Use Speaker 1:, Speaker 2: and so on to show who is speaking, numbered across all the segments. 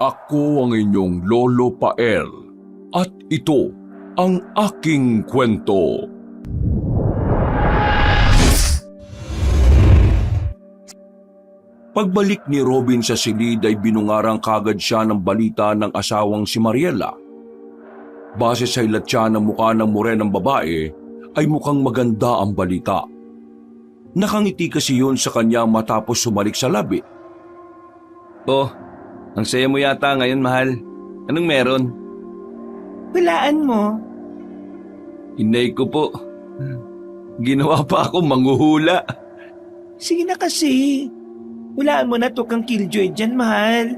Speaker 1: Ako ang inyong Lolo Pael at ito ang aking kwento. Pagbalik ni Robin sa silid ay binungarang kagad siya ng balita ng asawang si Mariela. Base sa ilatya ng mukha ng morenang babae ay mukhang maganda ang balita. Nakangiti kasi yun sa kanya matapos sumalik sa labi.
Speaker 2: Oh, ang saya mo yata ngayon, mahal. Anong meron?
Speaker 3: Walaan mo.
Speaker 2: Inay ko po. Ginawa pa ako manghuhula.
Speaker 3: Sige na kasi. Walaan mo na to kang killjoy dyan, mahal.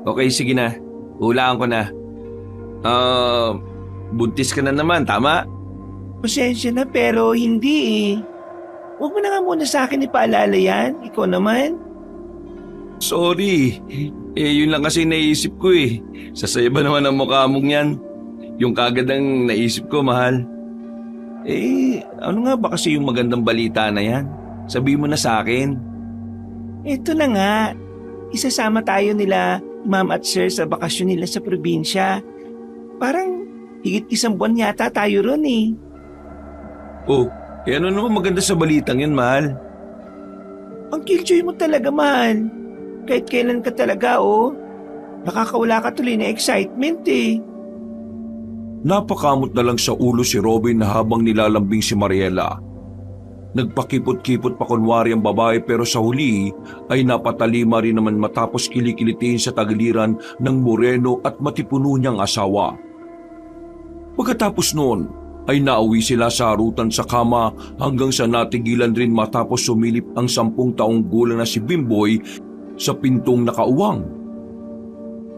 Speaker 2: Okay, sige na. Hulaan ko na. Buntis ka na naman, tama?
Speaker 3: Pasensya na pero hindi eh. Huwag mo na nga muna sa akin ipaalala yan. Ikaw naman.
Speaker 2: Sorry. Yun lang kasi naisip ko eh. Sasaya ba naman ang mukha mong yan? Yung kagad ang naisip ko, mahal. Ano nga ba kasi yung magandang balita na yan? Sabihin mo na sa akin.
Speaker 3: Ito na nga. Isasama tayo nila, ma'am at sir, sa bakasyon nila sa probinsya. Parang higit 1 buwan yata tayo ron eh.
Speaker 2: Oh, ano naman maganda sa balitang yun, mahal?
Speaker 3: Ang killjoy mo talaga, mahal. Kahit kailan ka talaga, oh. Nakakawala ka tuloy na excitement eh.
Speaker 1: Napakamot na lang sa ulo si Robin habang nilalambing si Mariela. Nagpakipot-kipot pa kunwari ang babae pero sa huli ay napatalima rin naman matapos kilikilitin sa tagiliran ng moreno at matipuno niyang asawa. Pagkatapos noon ay nauwi sila sa arutan sa kama hanggang sa natigilan rin matapos sumilip ang 10 taong gulang na si Bimboy sa pintong nakauwang.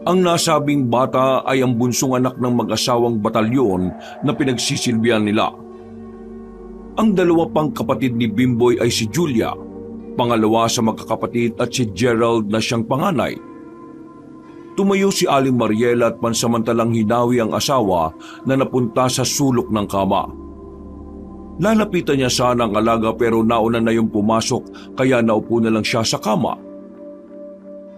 Speaker 1: Ang nasabing bata ay ang bunsong anak ng mag-asawang batalyon na pinagsisilbihan nila. Ang 2 pang kapatid ni Bimboy ay si Julia, pangalawa sa magkakapatid at si Gerald na siyang panganay. Tumayo si Aling Mariela at pansamantalang hinawi ang asawa na napunta sa sulok ng kama. Lalapitan niya sana ang alaga pero nauna na yung pumasok kaya naupo na lang siya sa kama.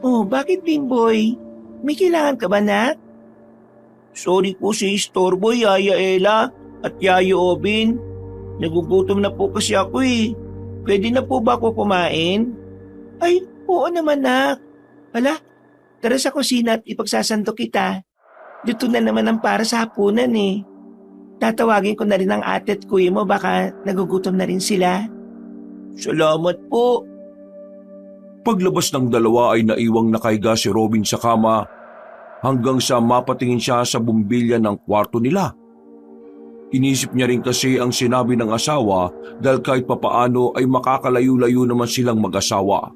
Speaker 3: Oh, bakit Bimboy? May kailangan ka ba na? Sorry po si Istorbo, Yaya Ella at Yaya Obin. Nagugutom na po kasi ako eh. Pwede na po ba ako kumain? Ay, oo naman nak. Hala, tara sa kusina at ipagsasanto kita. Dito na naman ang para sa hapunan eh. Tatawagin ko na rin ang ate at kuya mo baka nagugutom na rin sila. Salamat po.
Speaker 1: Paglabas ng dalawa ay naiwang nakahiga si Robin sa kama hanggang sa mapatingin siya sa bumbilya ng kwarto nila. Inisip niya rin kasi ang sinabi ng asawa dahil kahit papaano ay makakalayo-layo naman silang mag-asawa.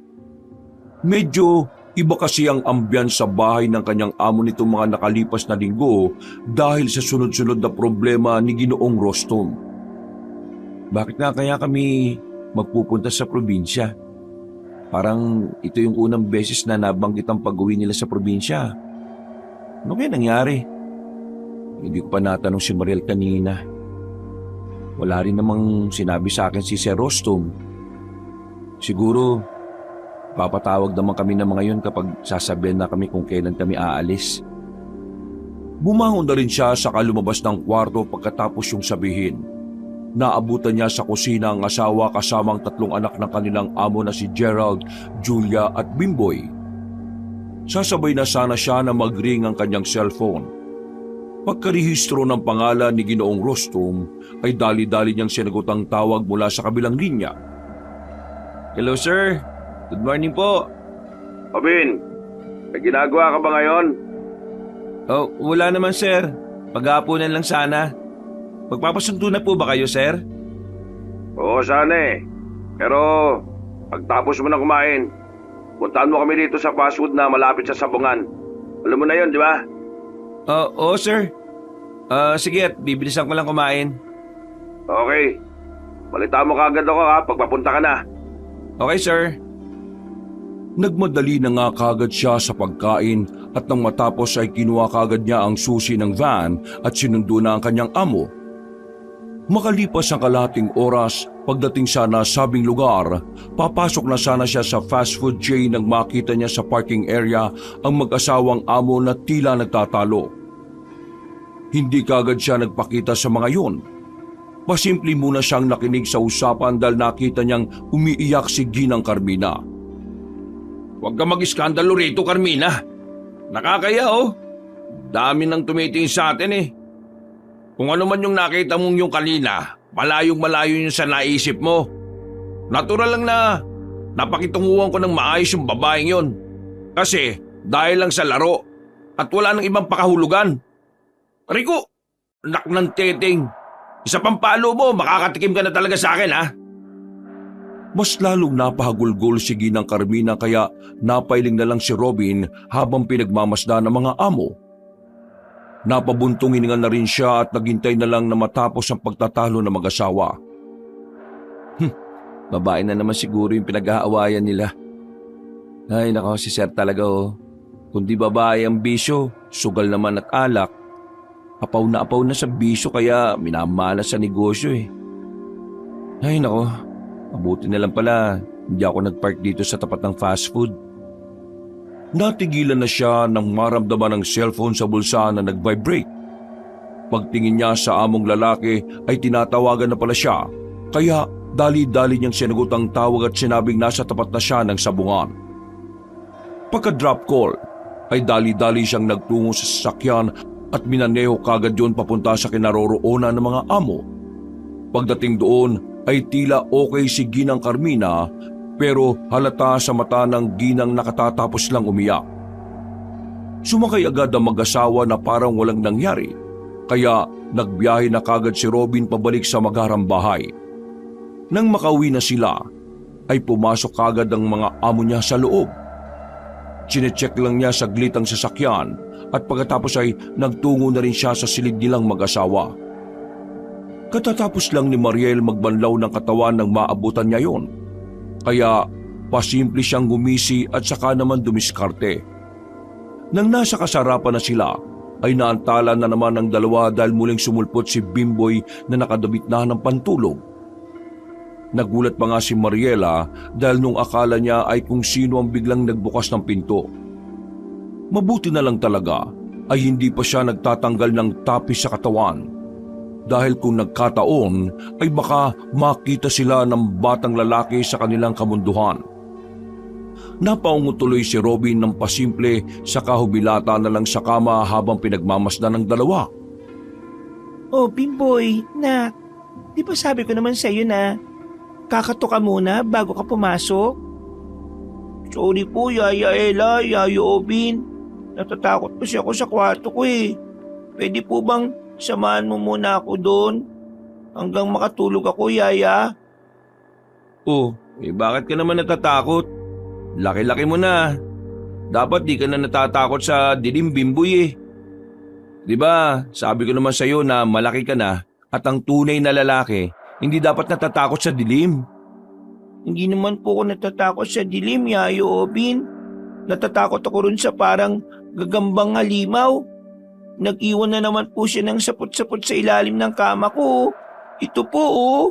Speaker 1: Medyo iba kasi ang ambyan sa bahay ng kanyang amo nitong mga nakalipas na linggo dahil sa sunod-sunod na problema ni Ginoong Rostom.
Speaker 2: Bakit nga kaya kami magpupunta sa probinsya? Parang ito yung unang beses na nabanggit ang pag-uwi nila sa probinsya. Ano kaya nangyari? Hindi ko pa natanong si Mariel kanina. Wala rin namang sinabi sa akin si Sir Rostom. Siguro, papatawag naman kami ng mga yun kapag sasabihan na kami kung kailan kami aalis.
Speaker 1: Bumangon na rin siya saka lumabas ng kwarto pagkatapos yung sabihin. Naabutan niya sa kusina ang asawa kasamang 3 anak ng kanilang amo na si Gerald, Julia at Bimboy. Sasabay na sana siya na mag-ring ang kanyang cellphone. Pagkarehistro ng pangalan ni Ginoong Rostom ay dali-dali niyang sinagot ang tawag mula sa kabilang linya.
Speaker 2: Hello sir, good morning po.
Speaker 4: Robin, may ginagawa ka ba ngayon?
Speaker 2: Oh, wala naman sir. Paghapunan lang sana. Magpapasunto na po ba kayo sir?
Speaker 4: Oo, sana eh. Pero pagtapos mo na kumain, puntahan mo kami dito sa fast food na malapit sa Sabungan. Alam mo na yun, di ba?
Speaker 2: Oo sir. Sige at bibilisan ko lang kumain.
Speaker 4: Okay. Balitaan mo kaagad ako ha, pagpapunta ka na.
Speaker 2: Okay sir.
Speaker 1: Nagmadali na nga kagad siya sa pagkain at nang matapos ay kinuha kagad niya ang susi ng van at sinundo na ang kanyang amo. Makalipas ang kalahating oras, pagdating sa nasabing lugar, papasok na sana siya sa fast food chain nang makita niya sa parking area ang mag-asawang amo na tila nagtatalo. Hindi kagad siya nagpakita sa mga yun. Pasimple muna siyang nakinig sa usapan dahil nakita niyang umiiyak si Ginang Carmina.
Speaker 2: Huwag ka mag-iskandalo rito, Carmina. Nakakaya oh. Dami nang tumitingin sa atin eh. Kung ano man yung nakita mong yung kanina, malayong malayo yun sa naisip mo. Natural lang na napakitunguhan ko ng maayos yung babaeng yun. Kasi dahil lang sa laro at wala nang ibang pakahulugan. Rico, anak ng teteng. Isa pang palo mo, makakatikim ka na talaga sa akin ha.
Speaker 1: Mas lalong napahagulgol si Ginang Carmina kaya napailing na lang si Robin habang pinagmamasdan ng mga amo. Napabuntong hininga na rin siya at naghintay na lang na matapos ang pagtatalo ng mag-asawa.
Speaker 2: Babae na naman siguro yung pinag-aawayan nila. Ay nako, si Sir talaga oh. Kundi babae ang bisyo, sugal naman at alak. Apaw na sa bisyo kaya minamalas sa negosyo eh. Ay nako, mabuti na lang pala hindi ako nagpark dito sa tapat ng fast food.
Speaker 1: Natigilan na siya nang maramdaman ang cellphone sa bulsa na nag-vibrate. Pagtingin niya sa among lalaki ay tinatawagan na pala siya, kaya dali-dali niyang sinagot ang tawag at sinabing nasa tapat na siya ng sabungan. Pagka-drop call ay dali-dali siyang nagtungo sa sasakyan at minaneho kagad yun papunta sa kinaroroonan ng mga amo. Pagdating doon ay tila okay si Ginang Carmina pero halata sa mata ng Ginang nakatatapos lang umiyak. Sumakay agad ang mag-asawa na parang walang nangyari, kaya nagbiyahe na kagad si Robin pabalik sa magarang bahay. Nang makauwi na sila, ay pumasok kagad ang mga amo niya sa loob. Chinecheck lang niya saglit ang sasakyan at pagkatapos ay nagtungo na rin siya sa silid nilang mag-asawa. Katatapos lang ni Mariel magbanlaw ng katawan nang maabutan niya yon. Kaya pasimple siyang gumisi at saka naman dumiskarte. Nang nasa kasarapan na sila, ay naantala na naman ang dalawa dahil muling sumulpot si Bimboy na nakadabit na ng pantulog. Nagulat pa nga si Mariela dahil nung akala niya ay kung sino ang biglang nagbukas ng pinto. Mabuti na lang talaga ay hindi pa siya nagtatanggal ng tapis sa katawan. Dahil kung nagkataon ay baka makita sila ng batang lalaki sa kanilang kamunduhan. Napaungo tuloy si Robin ng pasimple sa kahubilata na lang sa kama habang pinagmamasdan ng dalawa.
Speaker 3: Oh, Bimboy, na, di ba sabi ko naman sa iyo na kakato ka muna bago ka pumasok? Sorry po, Yaya Ella, Yaya Obin. Natatakot kasi ako sa kwarto ko eh. Pwede po bang samahan mo muna ako doon hanggang makatulog ako, Yaya?
Speaker 2: Oh, bakit ka naman natatakot? Laki-laki mo na. Dapat di ka na natatakot sa dilim, Bimboy eh. Di ba, sabi ko naman sa'yo na malaki ka na at ang tunay na lalaki hindi dapat natatakot sa dilim.
Speaker 3: Hindi naman po ako natatakot sa dilim, Yaya Obin. Natatakot ako rin sa parang gagambang halimaw. Nag-iwan na naman po siya ng sapot-sapot sa ilalim ng kama ko. Ito po oh.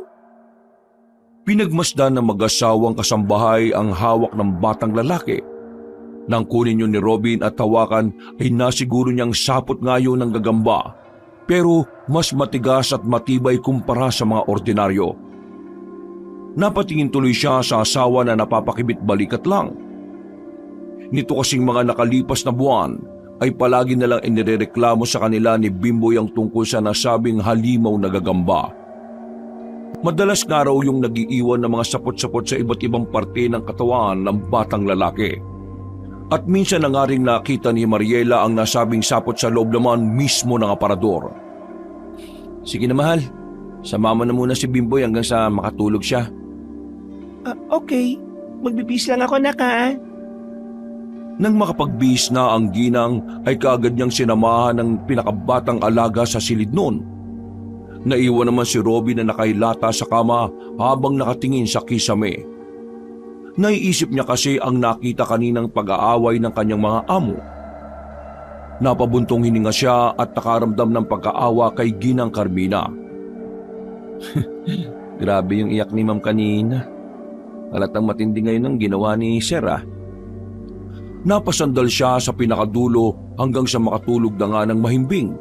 Speaker 1: Pinagmasdan ng mag-asawang kasambahay ang hawak ng batang lalaki. Nang kunin yun ni Robin at tawakan ay nasiguro niyang sapot nga yun ng gagamba. Pero mas matigas at matibay kumpara sa mga ordinaryo. Napatingin tuloy siya sa asawa na napapakibit balikat lang. Nito kasing mga nakalipas na buwan ay palagi nalang inirereklamo sa kanila ni Bimboy ang tungkol sa nasabing halimaw na gagamba. Madalas nga raw yung nagiiwan ng mga sapot-sapot sa iba't ibang parte ng katawan ng batang lalaki. At minsan na nga rin nakita ni Mariela ang nasabing sapot sa loob naman mismo ng aparador.
Speaker 2: Sige na mahal, samama na muna si Bimboy hanggang sa makatulog siya.
Speaker 3: Okay, magbibis lang ako naka.
Speaker 1: Nang makapagbihis na ang Ginang ay kaagad niyang sinamahan ng pinakabatang alaga sa silid noon. Naiwan naman si Robin na nakahilata sa kama habang nakatingin sa kisame. Naiisip niya kasi ang nakita kaninang pag-aaway ng kanyang mga amo. Napabuntong hininga siya at nakaramdam ng pagkaawa kay Ginang Carmina.
Speaker 2: Grabe yung iyak ni Ma'am kanina. Halatang matindi ngayon ang ginawa ni Sir ah.
Speaker 1: Napasandal siya sa pinakadulo hanggang sa makatulog na nga ng mahimbing.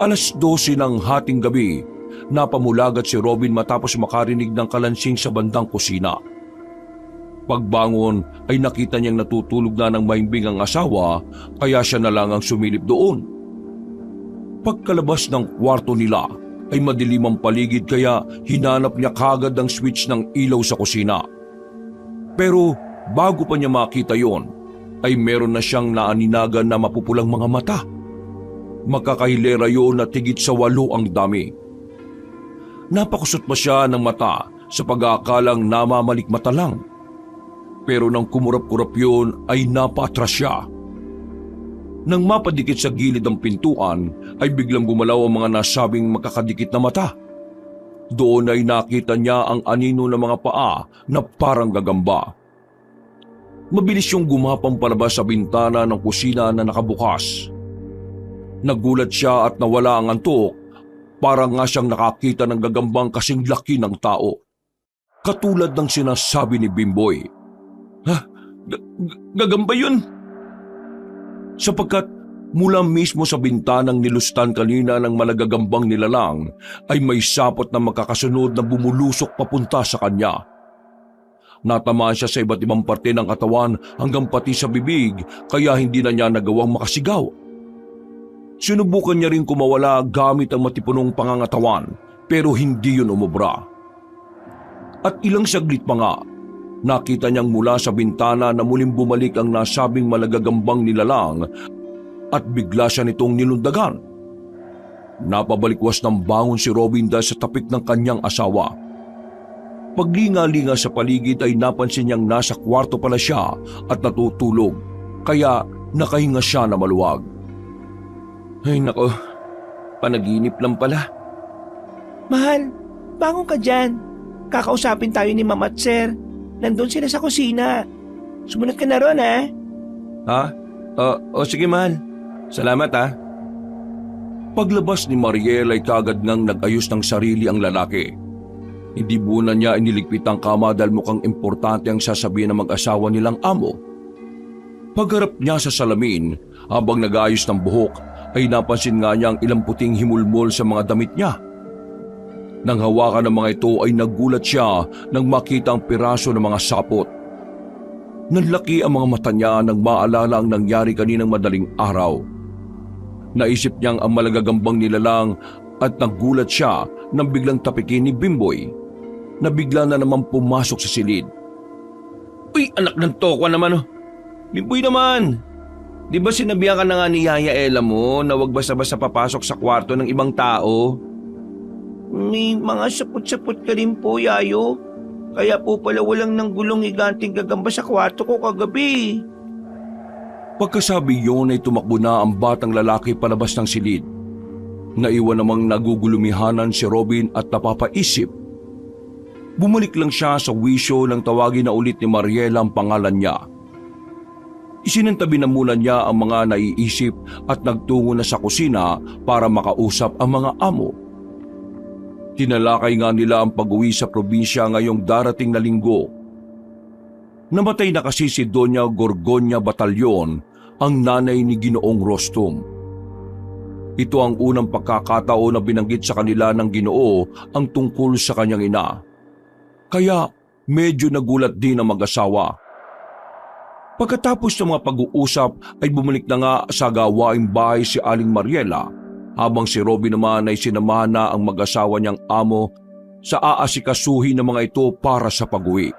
Speaker 1: 12:00 ng hating gabi, napamulagat si Robin matapos makarinig ng kalansing sa bandang kusina. Pagbangon ay nakita niyang natutulog na ng mahimbing ang asawa, kaya siya na lang ang sumilip doon. Pagkalabas ng kwarto nila ay madilim ang paligid, kaya hinanap niya kagad ang switch ng ilaw sa kusina. Pero bago pa niya makita yon, ay meron na siyang naaninagan na mapupulang mga mata. Magkakahilera yon na tigit sa 8 ang dami. Napakusot pa siya ng mata sa pag-aakalang namamalikmata lang. Pero nang kumurap-kurap yun ay napatras siya. Nang mapadikit sa gilid ng pintuan ay biglang gumalaw ang mga nasabing magkakadikit na mata. Doon ay nakita niya ang anino ng mga paa na parang gagamba. Mabilis yung gumapang palabas sa bintana ng kusina na nakabukas. Nagulat siya at nawala ang antok, parang nga siyang nakakita ng gagambang kasing laki ng tao. Katulad ng sinasabi ni Bimboy. Ha? Gagamba yun? Sapagkat mula mismo sa bintanang nilustan kanina ng malagagambang nilalang ay may sapot na magkakasunod na bumulusok papunta sa kanya. Natamaan siya sa iba't ibang parte ng katawan hanggang pati sa bibig, kaya hindi na niya nagawang makasigaw. Sinubukan niya rin kumawala gamit ang matipunong pangangatawan, pero hindi yun umubra. At ilang saglit pa nga, nakita niyang mula sa bintana na muling bumalik ang nasabing malagagambang nilalang at bigla siya nitong nilundagan. Napabalikwas ng bangon si Robin dahil sa tapik ng kanyang asawa. Paglinga-linga sa paligid ay napansin niyang nasa kwarto pala siya at natutulog, kaya nakahinga siya na maluwag. Ay nako, panaginip lang pala.
Speaker 3: Mahal, bangon ka dyan. Kakausapin tayo ni Mama at Sir. Nandun sila sa kusina. Sumunod ka na ron, ha?
Speaker 2: Ha? Sige mahal. Salamat ha.
Speaker 1: Paglabas ni Mariel ay kagad ngang nag-ayos ng sarili ang lalaki. Hindi muna niya iniligpit ang kama dahil mukhang importante ang sasabihin ng mag-asawa nilang amo. Pagharap niya sa salamin, habang nag-ayos ng buhok, ay napansin nga niya ang ilang puting himulmol sa mga damit niya. Nang hawakan ng mga ito ay nagulat siya nang makita ang piraso ng mga sapot. Nanlaki ang mga mata niya nang maalala ang nangyari kaninang madaling araw. Naisip niyang ang malagagambang nilalang at nagulat siya nang biglang tapikin ni Bimboy na bigla na naman pumasok sa silid.
Speaker 2: Uy, anak ng tokwa naman oh. Bimboy naman. Di ba sinabihan ka na nga ni Yaya Ella mo na wag basta-basta papasok sa kwarto ng ibang tao?
Speaker 3: May mga sapot-sapot ka rin po, Yayo. Kaya po pala walang nanggulong higanting gagamba sa kwarto ko kagabi.
Speaker 1: Pagkasabi yun ay tumakbo na ang batang lalaki palabas ng silid. Naiwan namang nagugulumihanan si Robin at napapaisip. Bumalik lang siya sa wisyo nang tawagin na ulit ni Mariela ang pangalan niya. Isinantabi na muna niya ang mga naiisip at nagtungo na sa kusina para makausap ang mga amo. Tinalakay nga nila ang pag-uwi sa probinsya ngayong darating na linggo. Namatay na kasi si Doña Gorgonia Batalyon, ang nanay ni Ginoong Rostum. Ito ang unang pagkakataon na binanggit sa kanila ng Ginoo ang tungkol sa kanyang ina. Kaya medyo nagulat din ang mag-asawa. Pagkatapos ng mga pag-uusap ay bumalik na nga sa gawaing bahay si Aling Mariela, habang si Robin naman ay sinamahan na ang mag-asawa niyang amo sa aasikasuhin ng mga ito para sa pag-uwi.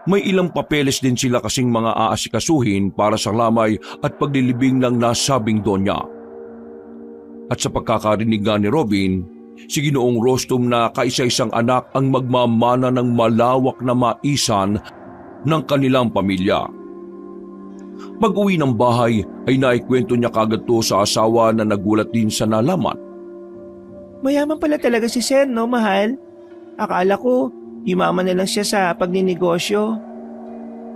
Speaker 1: May ilang papeles din sila kasing mga aasikasuhin para sa lamay at paglilibing ng nasabing donya. At sa pagkakarinig nga ni Robin, si Ginoong Rostum na kaisa-isang anak ang magmamana ng malawak na maisan ng kanilang pamilya. Pag-uwi ng bahay ay naikwento niya kagad to sa asawa na nagulat din sa nalaman.
Speaker 3: Mayaman pala talaga si Sir, no, mahal? Akala ko, yumaman na lang siya sa pagninegosyo.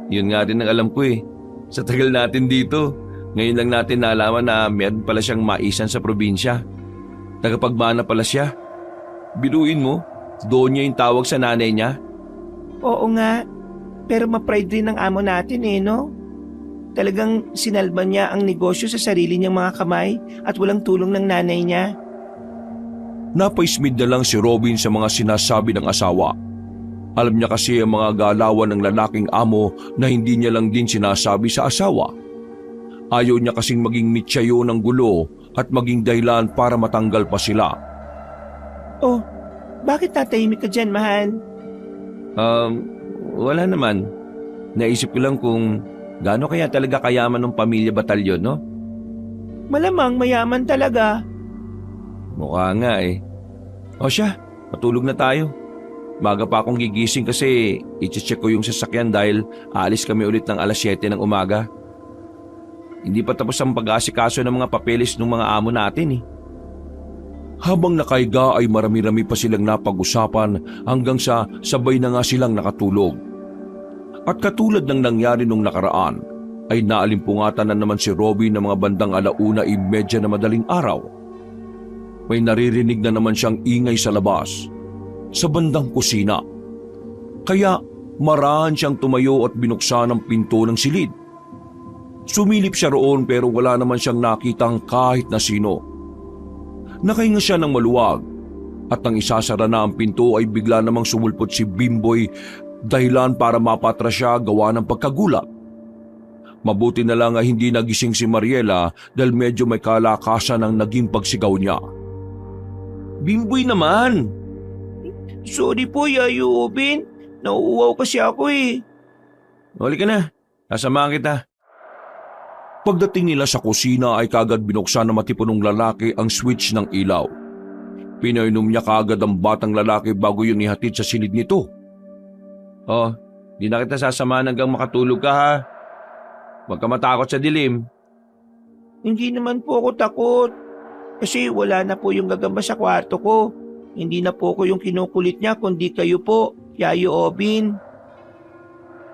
Speaker 2: Yun nga din ang alam ko eh. Sa tagal natin dito, ngayon lang natin nalaman na meron pala siyang maisan sa probinsya. Tagapagmana pala siya. Biruin mo, doon niya yung tawag sa nanay niya.
Speaker 3: Oo nga, pero ma-pride rin ng amo natin no? Talagang sinalban niya ang negosyo sa sarili niyang mga kamay at walang tulong ng nanay niya.
Speaker 1: Napaismid na lang si Robin sa mga sinasabi ng asawa. Alam niya kasi ang mga galawan ng lalaking amo na hindi niya lang din sinasabi sa asawa. Ayaw niya kasing maging mityayo ng gulo at maging dahilan para matanggal pa sila.
Speaker 3: Oh, bakit tatahimik ka dyan, mahal?
Speaker 2: Wala naman. Naisip ko lang kung gaano kaya talaga kayaman ng pamilya Batalyon, no?
Speaker 3: Malamang mayaman talaga.
Speaker 2: Mukha nga eh. O siya, matulog na tayo. Maga pa akong gigising kasi i-check ko yung sasakyan dahil aalis kami ulit ng alas 7 ng umaga. Hindi pa tapos ang pag-aasikaso ng mga papeles ng mga amo natin eh.
Speaker 1: Habang nakaiga ay marami-rami pa silang napag-usapan hanggang sa sabay na nga silang nakatulog. At katulad ng nangyari nung nakaraan, ay naalimpungatan na naman si Robin ng mga bandang 1:30 na madaling araw. May naririnig na naman siyang ingay sa labas, sa bandang kusina. Kaya marahan siyang tumayo at binuksan ang pinto ng silid. Sumilip siya roon pero wala naman siyang nakitang kahit na sino. Nakahinga siya ng maluwag at nang isasara na ang pinto ay bigla namang sumulpot si Bimboy dahilan para mapatras siya gawa ng pagkagulat. Mabuti na lang ay hindi nagising si Mariela dahil medyo may kalakasan ang naging pagsigaw niya.
Speaker 3: Bimboy naman! Sorry po, Yayo Obin. Nauuwaw kasi ako eh.
Speaker 2: Huli ka na, sasamahan kita.
Speaker 1: Pagdating nila sa kusina ay kagad binuksan ng matipunong lalaki ang switch ng ilaw. Pinainom niya kagad ang batang lalaki bago yun ihatid sa silid nito.
Speaker 2: Oh, di na kita sasamahan hanggang makatulog ka ha. Huwag ka matakot sa dilim.
Speaker 3: Hindi naman po ako takot. Kasi wala na po yung gagamba sa kwarto ko. Hindi na po ako yung kinukulit niya kundi kayo po, Yayo Obin.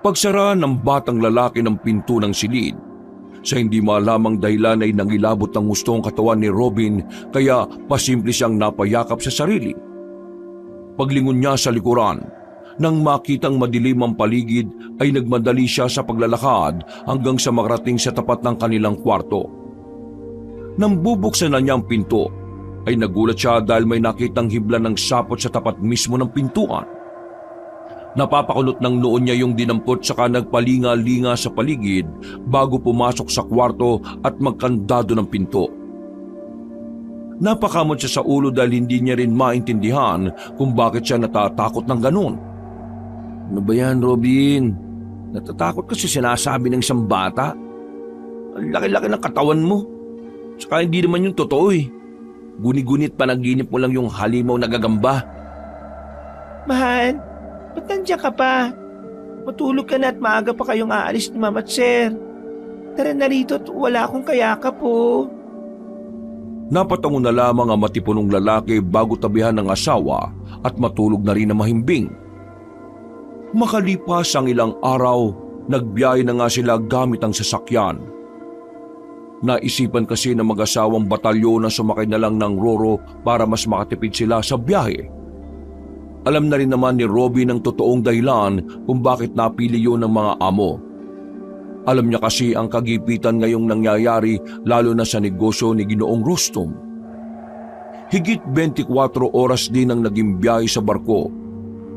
Speaker 1: Pagsara ng batang lalaki ng pinto ng silid, sa hindi malamang dahilan ay nangilabot ang gustong katawan ni Robin kaya pasimple siyang napayakap sa sarili. Paglingon niya sa likuran, nang makitang madilim ang paligid ay nagmadali siya sa paglalakad hanggang sa makarating sa tapat ng kanilang kwarto. Nang bubuksan na niya ang pinto, ay nagulat siya dahil may nakitang hibla ng sapot sa tapat mismo ng pintuan. Napapakunot ng noon niya yung dinampot saka nagpalinga-linga sa paligid bago pumasok sa kwarto at magkandado ng pinto. Napakamot siya sa ulo dahil hindi niya rin maintindihan kung bakit siya natatakot ng ganun.
Speaker 2: Ano ba yan, Robin? Natatakot kasi sinasabi ng isang bata. Ang laki-laki ng katawan mo. Saka hindi naman yung totoo eh. Guni-gunit panaginip mo lang yung halimaw na gagamba.
Speaker 3: Mahal, ba't nandiyan ka pa? Matulog ka na at maaga pa kayong aalis ni Mama at Sir. Tara na rito at wala akong kayakap po.
Speaker 1: Napatango na lamang ang matipunong lalaki bago tabihan ng asawa at matulog na rin na mahimbing. Makalipas ang ilang araw, nagbiyahe na nga sila gamit ang sasakyan. Naisipan kasi ng mag-asawang batalyon na sumakay na lang ng Roro para mas makatipid sila sa biyahe. Alam na rin naman ni Robin ang totoong dahilan kung bakit napili yun ng mga amo. Alam niya kasi ang kagipitan ngayong nangyayari lalo na sa negosyo ni Ginoong Rustom. Higit 24 oras din ang naging biyahe sa barko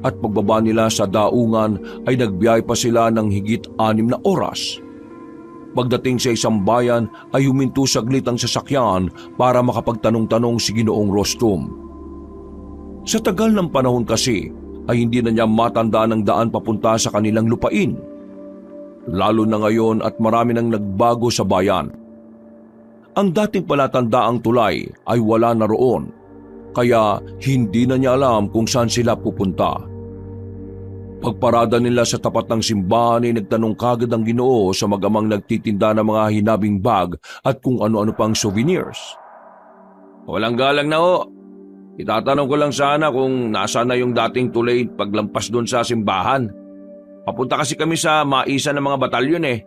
Speaker 1: at pagbaba nila sa daungan ay nagbiyahe pa sila ng higit 6 na oras. Pagdating sa isang bayan ay huminto saglit ang sasakyan para makapagtanong-tanong si Ginoong Rustom. Sa tagal ng panahon kasi ay hindi na niya matandaan ang daan papunta sa kanilang lupain. Lalo na ngayon at marami nang nagbago sa bayan. Ang dating palatandaang tulay ay wala na roon, kaya hindi na niya alam kung saan sila pupunta. Pagparada nila sa tapat ng simbahan ay nagtanong kagad ang Ginoo sa magamang nagtitinda ng mga hinabing bag at kung ano-ano pang souvenirs.
Speaker 2: Walang galang na ho. Itatanong ko lang sana kung nasaan na yung dating tulay paglampas doon sa simbahan. Papunta kasi kami sa maisa ng mga batalyon eh.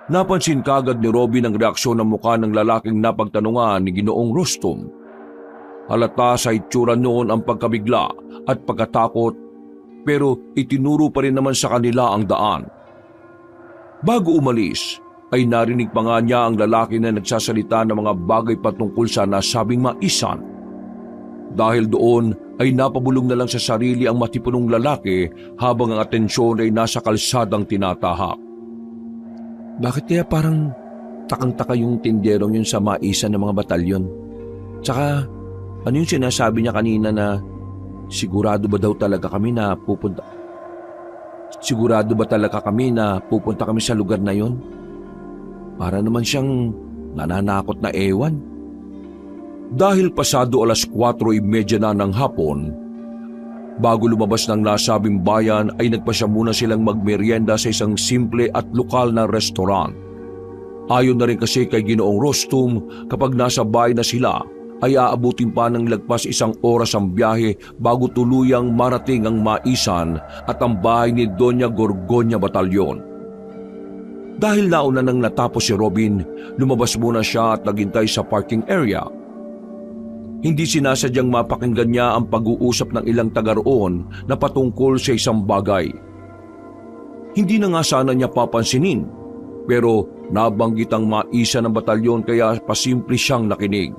Speaker 1: Napansin kagad ni Robin ang reaksyon ng mukha ng lalaking napagtanungan ni Ginoong Rustom. Halata sa itsura noon ang pagkabigla at pagkatakot, pero itinuro pa rin naman sa kanila ang daan. Bago umalis, ay narinig pa nga niya ang lalaki na nagsasalita ng mga bagay patungkol sa nasabing maisan. Dahil doon ay napabulong na lang sa sarili ang matipunong lalaki habang ang atensyon ay nasa kalsadang tinatahak.
Speaker 2: Bakit kaya parang takang-taka yung tinderong yun sa maisan ng mga batalyon? Tsaka, ano yung sinasabi niya kanina na sigurado ba talaga kami na pupunta kami sa lugar na yon? Para naman siyang nananakot na ewan.
Speaker 1: Dahil pasado 4:30 na ng hapon, bago lumabas ng nasabing bayan ay nagpasya muna silang magmerienda sa isang simple at lokal na restaurant. Ayon na rin kasi kay Ginoong Rostum, kapag nasa bayan na sila ay aabutin pa ng lagpas 1 oras ang biyahe bago tuluyang marating ang maisan at ang bahay ni Doña Gorgonya Batalyon. Dahil nauna nang natapos si Robin, lumabas muna siya at naghintay sa parking area. Hindi sinasadyang mapakinggan niya ang pag-uusap ng ilang taga roon na patungkol sa isang bagay. Hindi na nga sana niya papansinin, pero nabanggit ang maisa ng batalyon kaya pasimple siyang nakinig.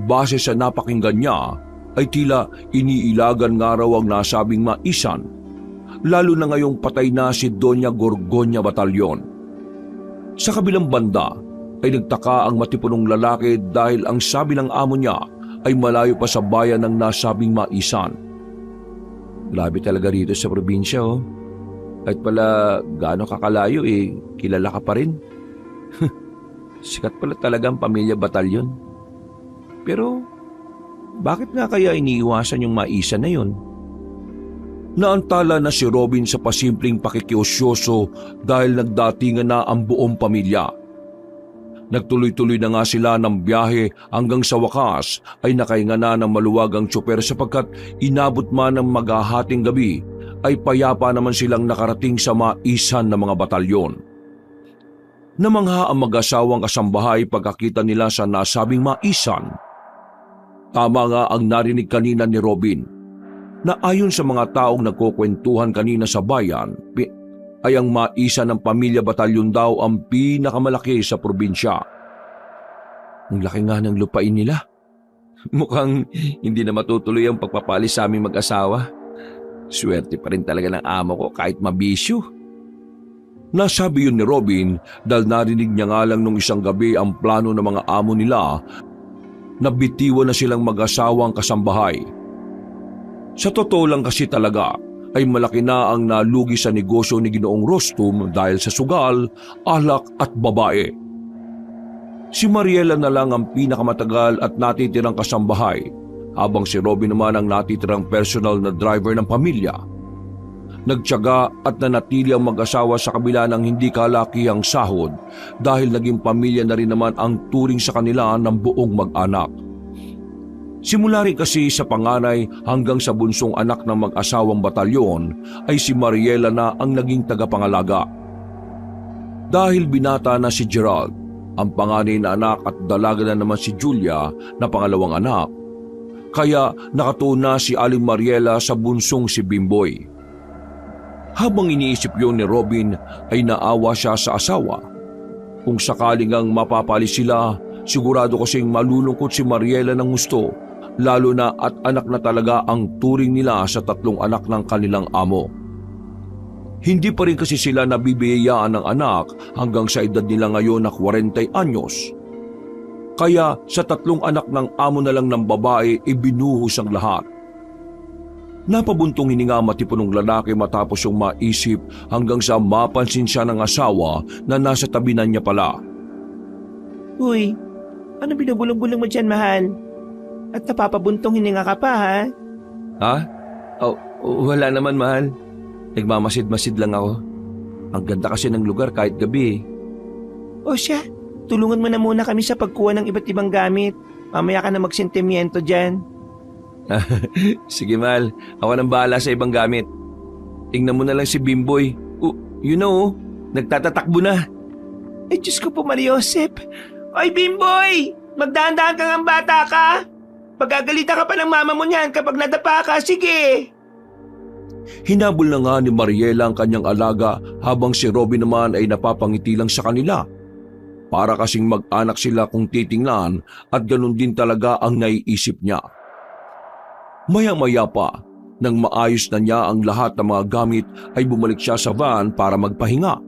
Speaker 1: Base sa napakinggan niya, ay tila iniilagan nga raw ang nasabing maisan, lalo na ngayong patay na si Doña Gorgonya Batalyon. Sa kabilang banda, ay nagtaka ang matipunong lalaki dahil ang sabi ng amo niya ay malayo pa sa bayan ng nasabing maisan.
Speaker 2: Grabe talaga rito sa probinsya, oh. Kahit pala gaano kakalayo, kilala ka pa rin. Sikat pala talaga ang pamilya Batalyon. Pero, bakit nga kaya iniiwasan yung maisan na yun?
Speaker 1: Naantala na si Robin sa pasimpleng pakikiusyoso dahil nagdatingan na ang buong pamilya. Nagtuloy-tuloy na nga sila ng biyahe hanggang sa wakas ay nakahinga na ng maluwag ang tsoper sapagkat inabot man ng maghahating gabi ay payapa naman silang nakarating sa maisan ng mga batalyon. Namangha ang mag-asawang kasambahay pagkakita nila sa nasabing maisan. Tama nga ang narinig kanina ni Robin na ayon sa mga taong nagkukwentuhan kanina sa bayan ay ang maisa ng pamilya Batalyon daw ang pinakamalaki sa probinsya.
Speaker 2: Ang laki nga ng lupain nila. Mukhang hindi na matutuloy ang pagpapalis sa aming mag-asawa. Swerte pa rin talaga ng amo ko kahit mabisyo.
Speaker 1: Nasabi yun ni Robin dahil narinig niya nga lang nung isang gabi ang plano ng mga amo nila na bitiwan na silang mag-asawang kasambahay. Sa totoo lang kasi talaga, ay malaki na ang nalugi sa negosyo ni Ginoong Rostum dahil sa sugal, alak at babae. Si Mariela na lang ang pinakamatagal at natitirang kasambahay, habang si Robin naman ang natitirang personal na driver ng pamilya. Nagtiyaga at nanatili ang mag-asawa sa kabila ng hindi kalakihang sahod dahil naging pamilya na rin naman ang turing sa kanila ng buong mag-anak. Simula rin kasi sa panganay hanggang sa bunsong anak ng mag-asawang batalyon ay si Mariela na ang naging tagapangalaga. Dahil binata na si Gerald, ang panganay na anak at dalaga na naman si Julia na pangalawang anak, kaya nakatuna si Aling Mariela sa bunsong si Bimboy. Habang iniisip yun ni Robin ay naawa siya sa asawa. Kung sakaling ang mapapalis sila, sigurado kasing malulungkot si Mariela ng gusto, lalo na at anak na talaga ang turing nila sa 3 anak ng kanilang amo. Hindi pa rin kasi sila nabibiyayaan ng anak hanggang sa edad nila ngayon na 40 anyos. Kaya sa 3 anak ng amo na lang ng babae ibinuhos ang lahat. Napabuntong hininga matipunong lalaki matapos yung maisip hanggang sa mapansin siya ng asawa na nasa tabinan niya pala.
Speaker 3: Uy, ano binubulong-bulong mo dyan, mahal? At napapabuntong hininga ka pa, ha?
Speaker 2: Ha? Oh, wala naman, mahal. Nagmamasid-masid lang ako. Ang ganda kasi ng lugar kahit gabi.
Speaker 3: O siya, tulungan mo na muna kami sa pagkuha ng iba't ibang gamit. Mamaya ka na magsentimiento dyan.
Speaker 2: Sige, mahal. Ako nang bahala sa ibang gamit. Tingnan mo na lang si Bimboy. Nagtatatakbo na.
Speaker 3: Diyos ko po, Mariosep. Oy, Bimboy! Magdahan-dahan kang ang bata ka! Pagagalitan ka pa ng mama mo niyan kapag nadapa ka, sige!
Speaker 1: Hinabol na nga ni Mariela ang kanyang alaga habang si Robin naman ay napapangiti lang sa kanila. Para kasing mag-anak sila kung titingnan at ganun din talaga ang naiisip niya. Maya-maya pa, nang maayos na niya ang lahat ng mga gamit ay bumalik siya sa van para magpahinga.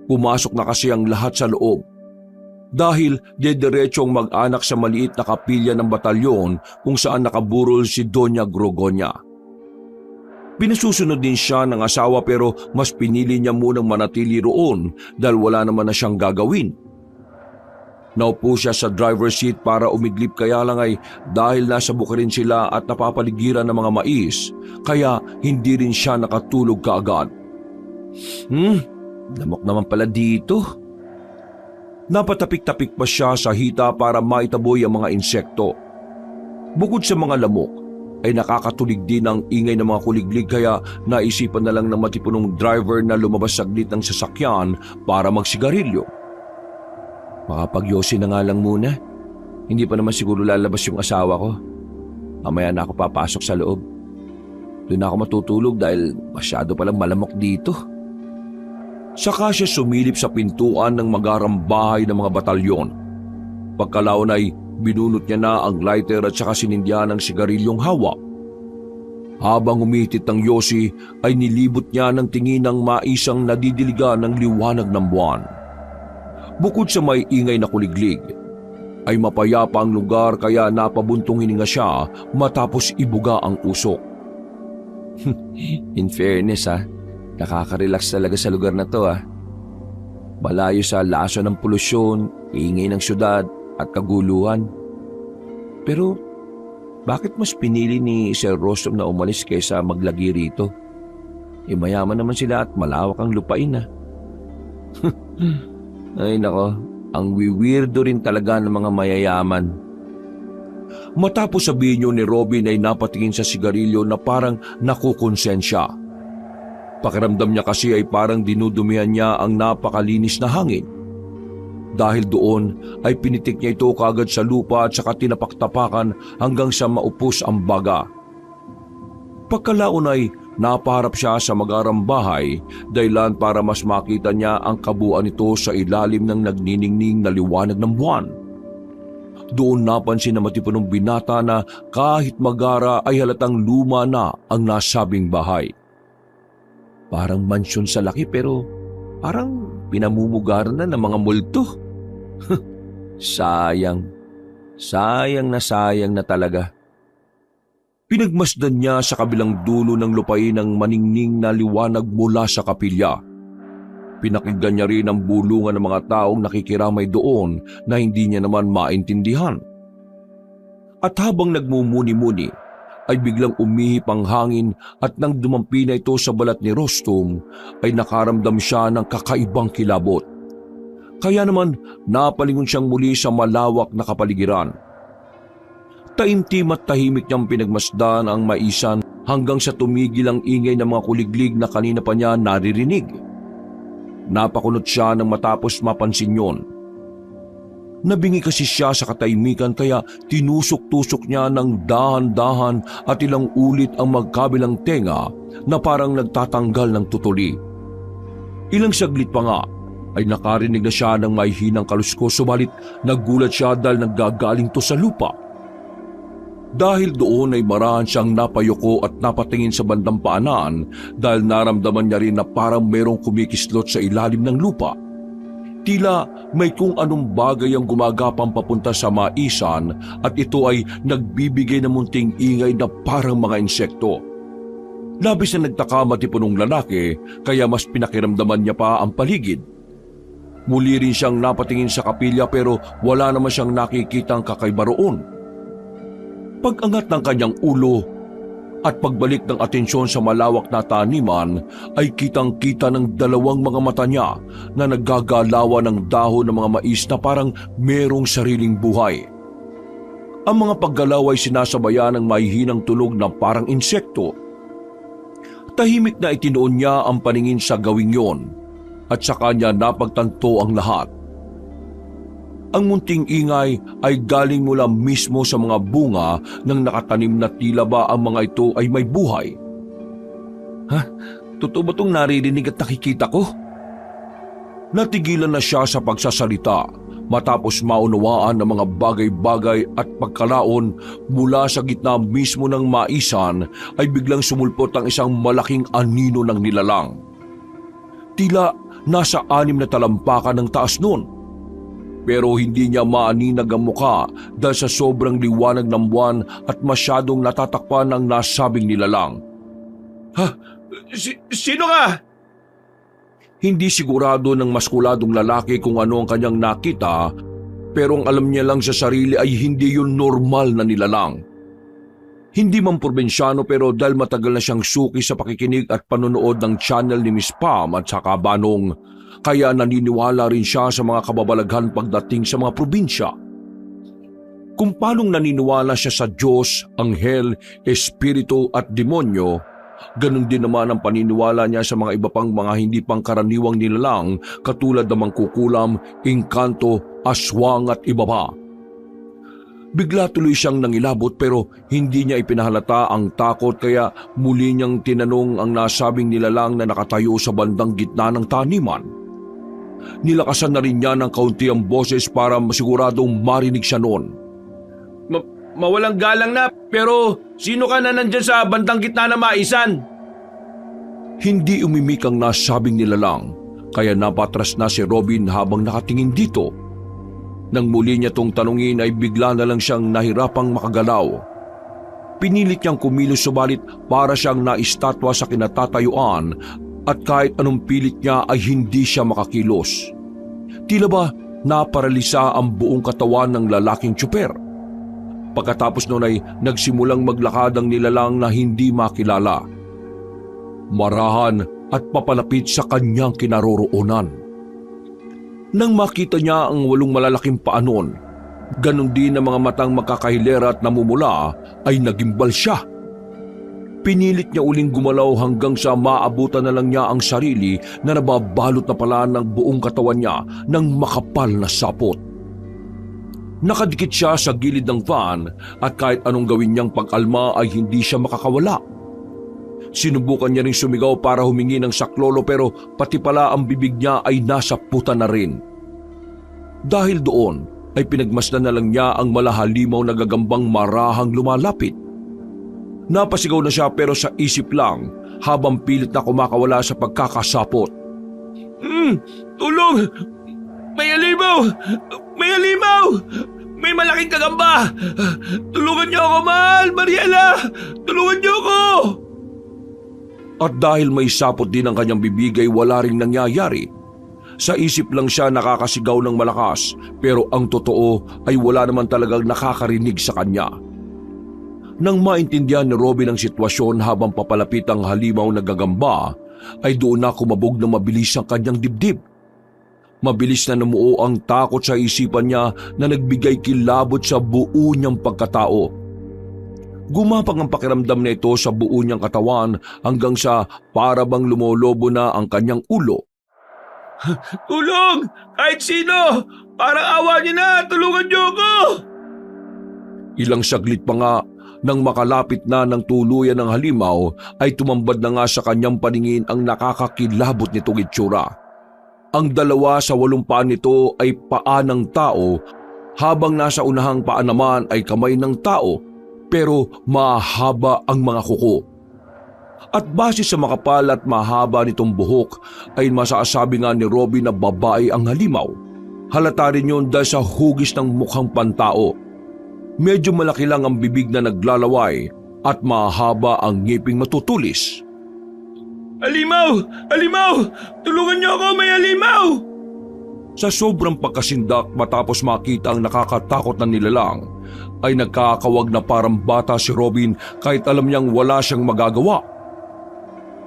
Speaker 1: Pumasok na kasi ang lahat sa loob. Dahil dediretsyong mag-anak sa maliit na kapilya ng batalyon kung saan nakaburol si Doña Grogonia. Pinasusunod din siya ng asawa pero mas pinili niya munang manatili roon dahil wala naman na siyang gagawin. Naupo siya sa driver's seat para umidlip kaya lang ay dahil nasa bukirin sila at napapaligiran ng mga mais kaya hindi rin siya nakatulog kaagad.
Speaker 2: Lamok naman pala dito.
Speaker 1: Napatapik-tapik pa siya sa hita para maitaboy ang mga insekto. Bukod sa mga lamok, ay nakakatulig din ang ingay ng mga kuliglig kaya naisipan na lang ng matipunong driver na lumabas saglit ng sasakyan para magsigarilyo.
Speaker 2: Makapagyosi na nga lang muna. Hindi pa naman siguro lalabas yung asawa ko. Mamaya na ako papasok sa loob. Doon na ako matutulog dahil masyado palang malamok dito.
Speaker 1: Saka siya sumilip sa pintuan ng magarang bahay ng mga batalyon. Pagkalaon ay binunot niya na ang lighter at saka sinindyahan ng sigarilyong hawak. Habang umitit ang yosi ay nilibot niya ng tingin ng maisang nadidiligan ng liwanag ng buwan. Bukod sa may ingay na kuliglig, ay mapayapa ang lugar kaya napabuntong hininga siya matapos ibuga ang usok.
Speaker 2: In fairness nakaka-relax talaga sa lugar na to Malayo sa laso ng polusyon, ingay ng syudad at kaguluhan. Pero bakit mas pinili ni Sir Rostom na umalis kaysa maglagi rito? Mayaman naman sila at malawak ang lupain Ay nako, ang wiwirdo rin talaga ng mga mayayaman.
Speaker 1: Matapos sabihin niyo ni Robin ay napatingin sa sigarilyo na parang nakukonsensya. Pakiramdam niya kasi ay parang dinudumihan niya ang napakalinis na hangin. Dahil doon ay pinitik niya ito kaagad sa lupa at saka tinapak-tapakan hanggang sa maupos ang baga. Pagkalaon ay napaharap siya sa magarang bahay dahilan para mas makita niya ang kabuuan nito sa ilalim ng nagniningning na liwanag ng buwan. Doon napansin na matipunong binata na kahit magara ay halatang luma na ang nasabing bahay. Parang mansyon sa laki pero parang pinamumugaran na ng mga multo. Sayang na talaga. Pinagmasdan niya sa kabilang dulo ng lupain ang maningning na liwanag mula sa kapilya. Pinakinggan niya rin ang bulungan ng mga taong nakikiramay doon na hindi niya naman maintindihan. At habang nagmumuni-muni, ay biglang umihip ang hangin at nang dumampi na ito sa balat ni Rostom, ay nakaramdam siya ng kakaibang kilabot. Kaya naman napalingon siyang muli sa malawak na kapaligiran. Taimtim at tahimik niyang pinagmasdan ang maisan hanggang sa tumigil ang ingay ng mga kuliglig na kanina pa niya naririnig. Napakunot siya nang matapos mapansin yon. Nabingi kasi siya sa katahimikan kaya tinusok-tusok niya ng dahan-dahan at ilang ulit ang magkabilang tenga na parang nagtatanggal ng tutuli. Ilang saglit pa nga ay nakarinig na siya ng may hinang kaluskos subalit nagulat siya dahil naggagaling to sa lupa. Dahil doon ay marahan siyang napayuko at napatingin sa bandang paanan dahil naramdaman niya rin na parang merong kumikislot sa ilalim ng lupa. Tila may kung anong bagay ang gumagapang papunta sa maisan at ito ay nagbibigay ng munting ingay na parang mga insekto. Labis na nagtaka matipunong lalaki kaya mas pinakiramdaman niya pa ang paligid. Muli rin siyang napatingin sa kapilya pero wala naman siyang nakikitang kakaiba roon. Pag-angat ng kanyang ulo at pagbalik ng atensyon sa malawak na taniman ay kitang-kita ng dalawang mga mata niya na naggagalawan ng dahon ng mga mais na parang merong sariling buhay. Ang mga paggalaw ay sinasabayan ng mahihinang tunog na parang insekto. Tahimik na itinoon niya ang paningin sa gawing yon at sa kanya napagtanto ang lahat. Ang munting ingay ay galing mula mismo sa mga bunga ng nakatanim na tila ba ang mga ito ay may buhay. Ha? Totoo ba itong naririnig at nakikita ko? Natigilan na siya sa pagsasalita matapos maunawaan ng mga bagay-bagay at pagkalaon mula sa gitna mismo ng maisan ay biglang sumulpot ang isang malaking anino ng nilalang. Tila nasa 6 na talampakan ng taas nun. Pero hindi niya maaninag ang muka dahil sa sobrang liwanag ng buwan at masyadong natatakpan ng nasabing nilalang. Ha? Sino ka? Hindi sigurado ng maskuladong lalaki kung ano ang kanyang nakita, pero ang alam niya lang sa sarili ay hindi yun normal na nilalang. Hindi man probinsyano pero dahil matagal na siyang suki sa pakikinig at panonood ng channel ni Miss Pam at saka Banong, kaya naniniwala rin siya sa mga kababalaghan pagdating sa mga probinsya. Kung paanong naniniwala siya sa Diyos, anghel, espiritu at demonyo, ganun din naman ang paniniwala niya sa mga iba pang mga hindi pangkaraniwang nilalang katulad ng mangkukulam, engkanto, aswang at iba pa. Bigla tuloy siyang nangilabot pero hindi niya ipinahalata ang takot kaya muli niyang tinanong ang nasabing nilalang na nakatayo sa bandang gitna ng taniman. Nilakasan na rin niya ng kaunti ang boses para masiguradong marinig siya noon. Mawalang galang na, pero sino ka na nandyan sa bandang gitna na maisan? Hindi umimik ang nasabing nilalang, kaya napatras na si Robin habang nakatingin dito. Nang muli niya tong tanungin ay bigla na lang siyang nahirapang makagalaw. Pinilit niyang kumilos subalit para siyang naistatwa sa kinatatayuan at kahit anong pilit niya ay hindi siya makakilos. Tila ba naparalisa ang buong katawan ng lalaking tsuper. Pagkatapos noon ay nagsimulang maglakad ang nilalang na hindi makilala. Marahan at papalapit sa kanyang kinaroroonan. Nang makita niya ang 8 malalaking paanon, ganon din ang mga matang magkakahilera at namumula ay nagimbal siya. Pinilit niya uling gumalaw hanggang sa maabutan na lang niya ang sarili na nababalot na pala ng buong katawan niya ng makapal na sapot. Nakadikit siya sa gilid ng van at kahit anong gawin niyang pag-alma ay hindi siya makakawala. Sinubukan niya ring sumigaw para humingi ng saklolo pero pati pala ang bibig niya ay nasa puta na rin. Dahil doon ay pinagmasdan na lang niya ang malahalimaw na gagambang marahang lumalapit. Napasigaw na siya pero sa isip lang habang pilit na kumakawala sa pagkakasapot. Tulong! May halimaw! May halimaw! May malaking kagamba! Tulungan niyo ako, mahal! Mariela! Tulungan niyo ako! At dahil may sapot din ang kanyang bibig ay wala ring nangyayari. Sa isip lang siya nakakasigaw ng malakas pero ang totoo ay wala naman talagang nakakarinig sa kanya. Nang maintindihan ni Robin ang sitwasyon habang papalapit ang halimaw na gagamba, ay doon na kumabog na mabilis ang kanyang dibdib. Mabilis na namuo ang takot sa isipan niya na nagbigay kilabot sa buo niyang pagkatao. Gumapang ang pakiramdam na ito sa buo niyang katawan hanggang sa para bang lumolobo na ang kanyang ulo. Tulong! Kahit sino! Parang awa niyo na! Tulungan niyo ako! Ilang saglit pa nga nang makalapit na ng tuluyan ng halimaw ay tumambad na nga sa kanyang paningin ang nakakakilabot nitong itsura. Ang 2 sa 8 paa nito ay paa ng tao habang nasa unahang paa naman ay kamay ng tao pero mahaba ang mga kuko. At base sa makapal at mahaba nitong buhok ay masasabi nga ni Robin na babae ang halimaw. Halata rin yun dahil sa hugis ng mukhang pantao. Medyo malaki lang ang bibig na naglalaway at mahaba ang ngiping matutulis. Halimaw! Halimaw! Tulungan niyo ako, may halimaw! Sa sobrang pagkasindak matapos makita ang nakakatakot na nilalang, ay nagkakawag na parang bata si Robin kahit alam niyang wala siyang magagawa.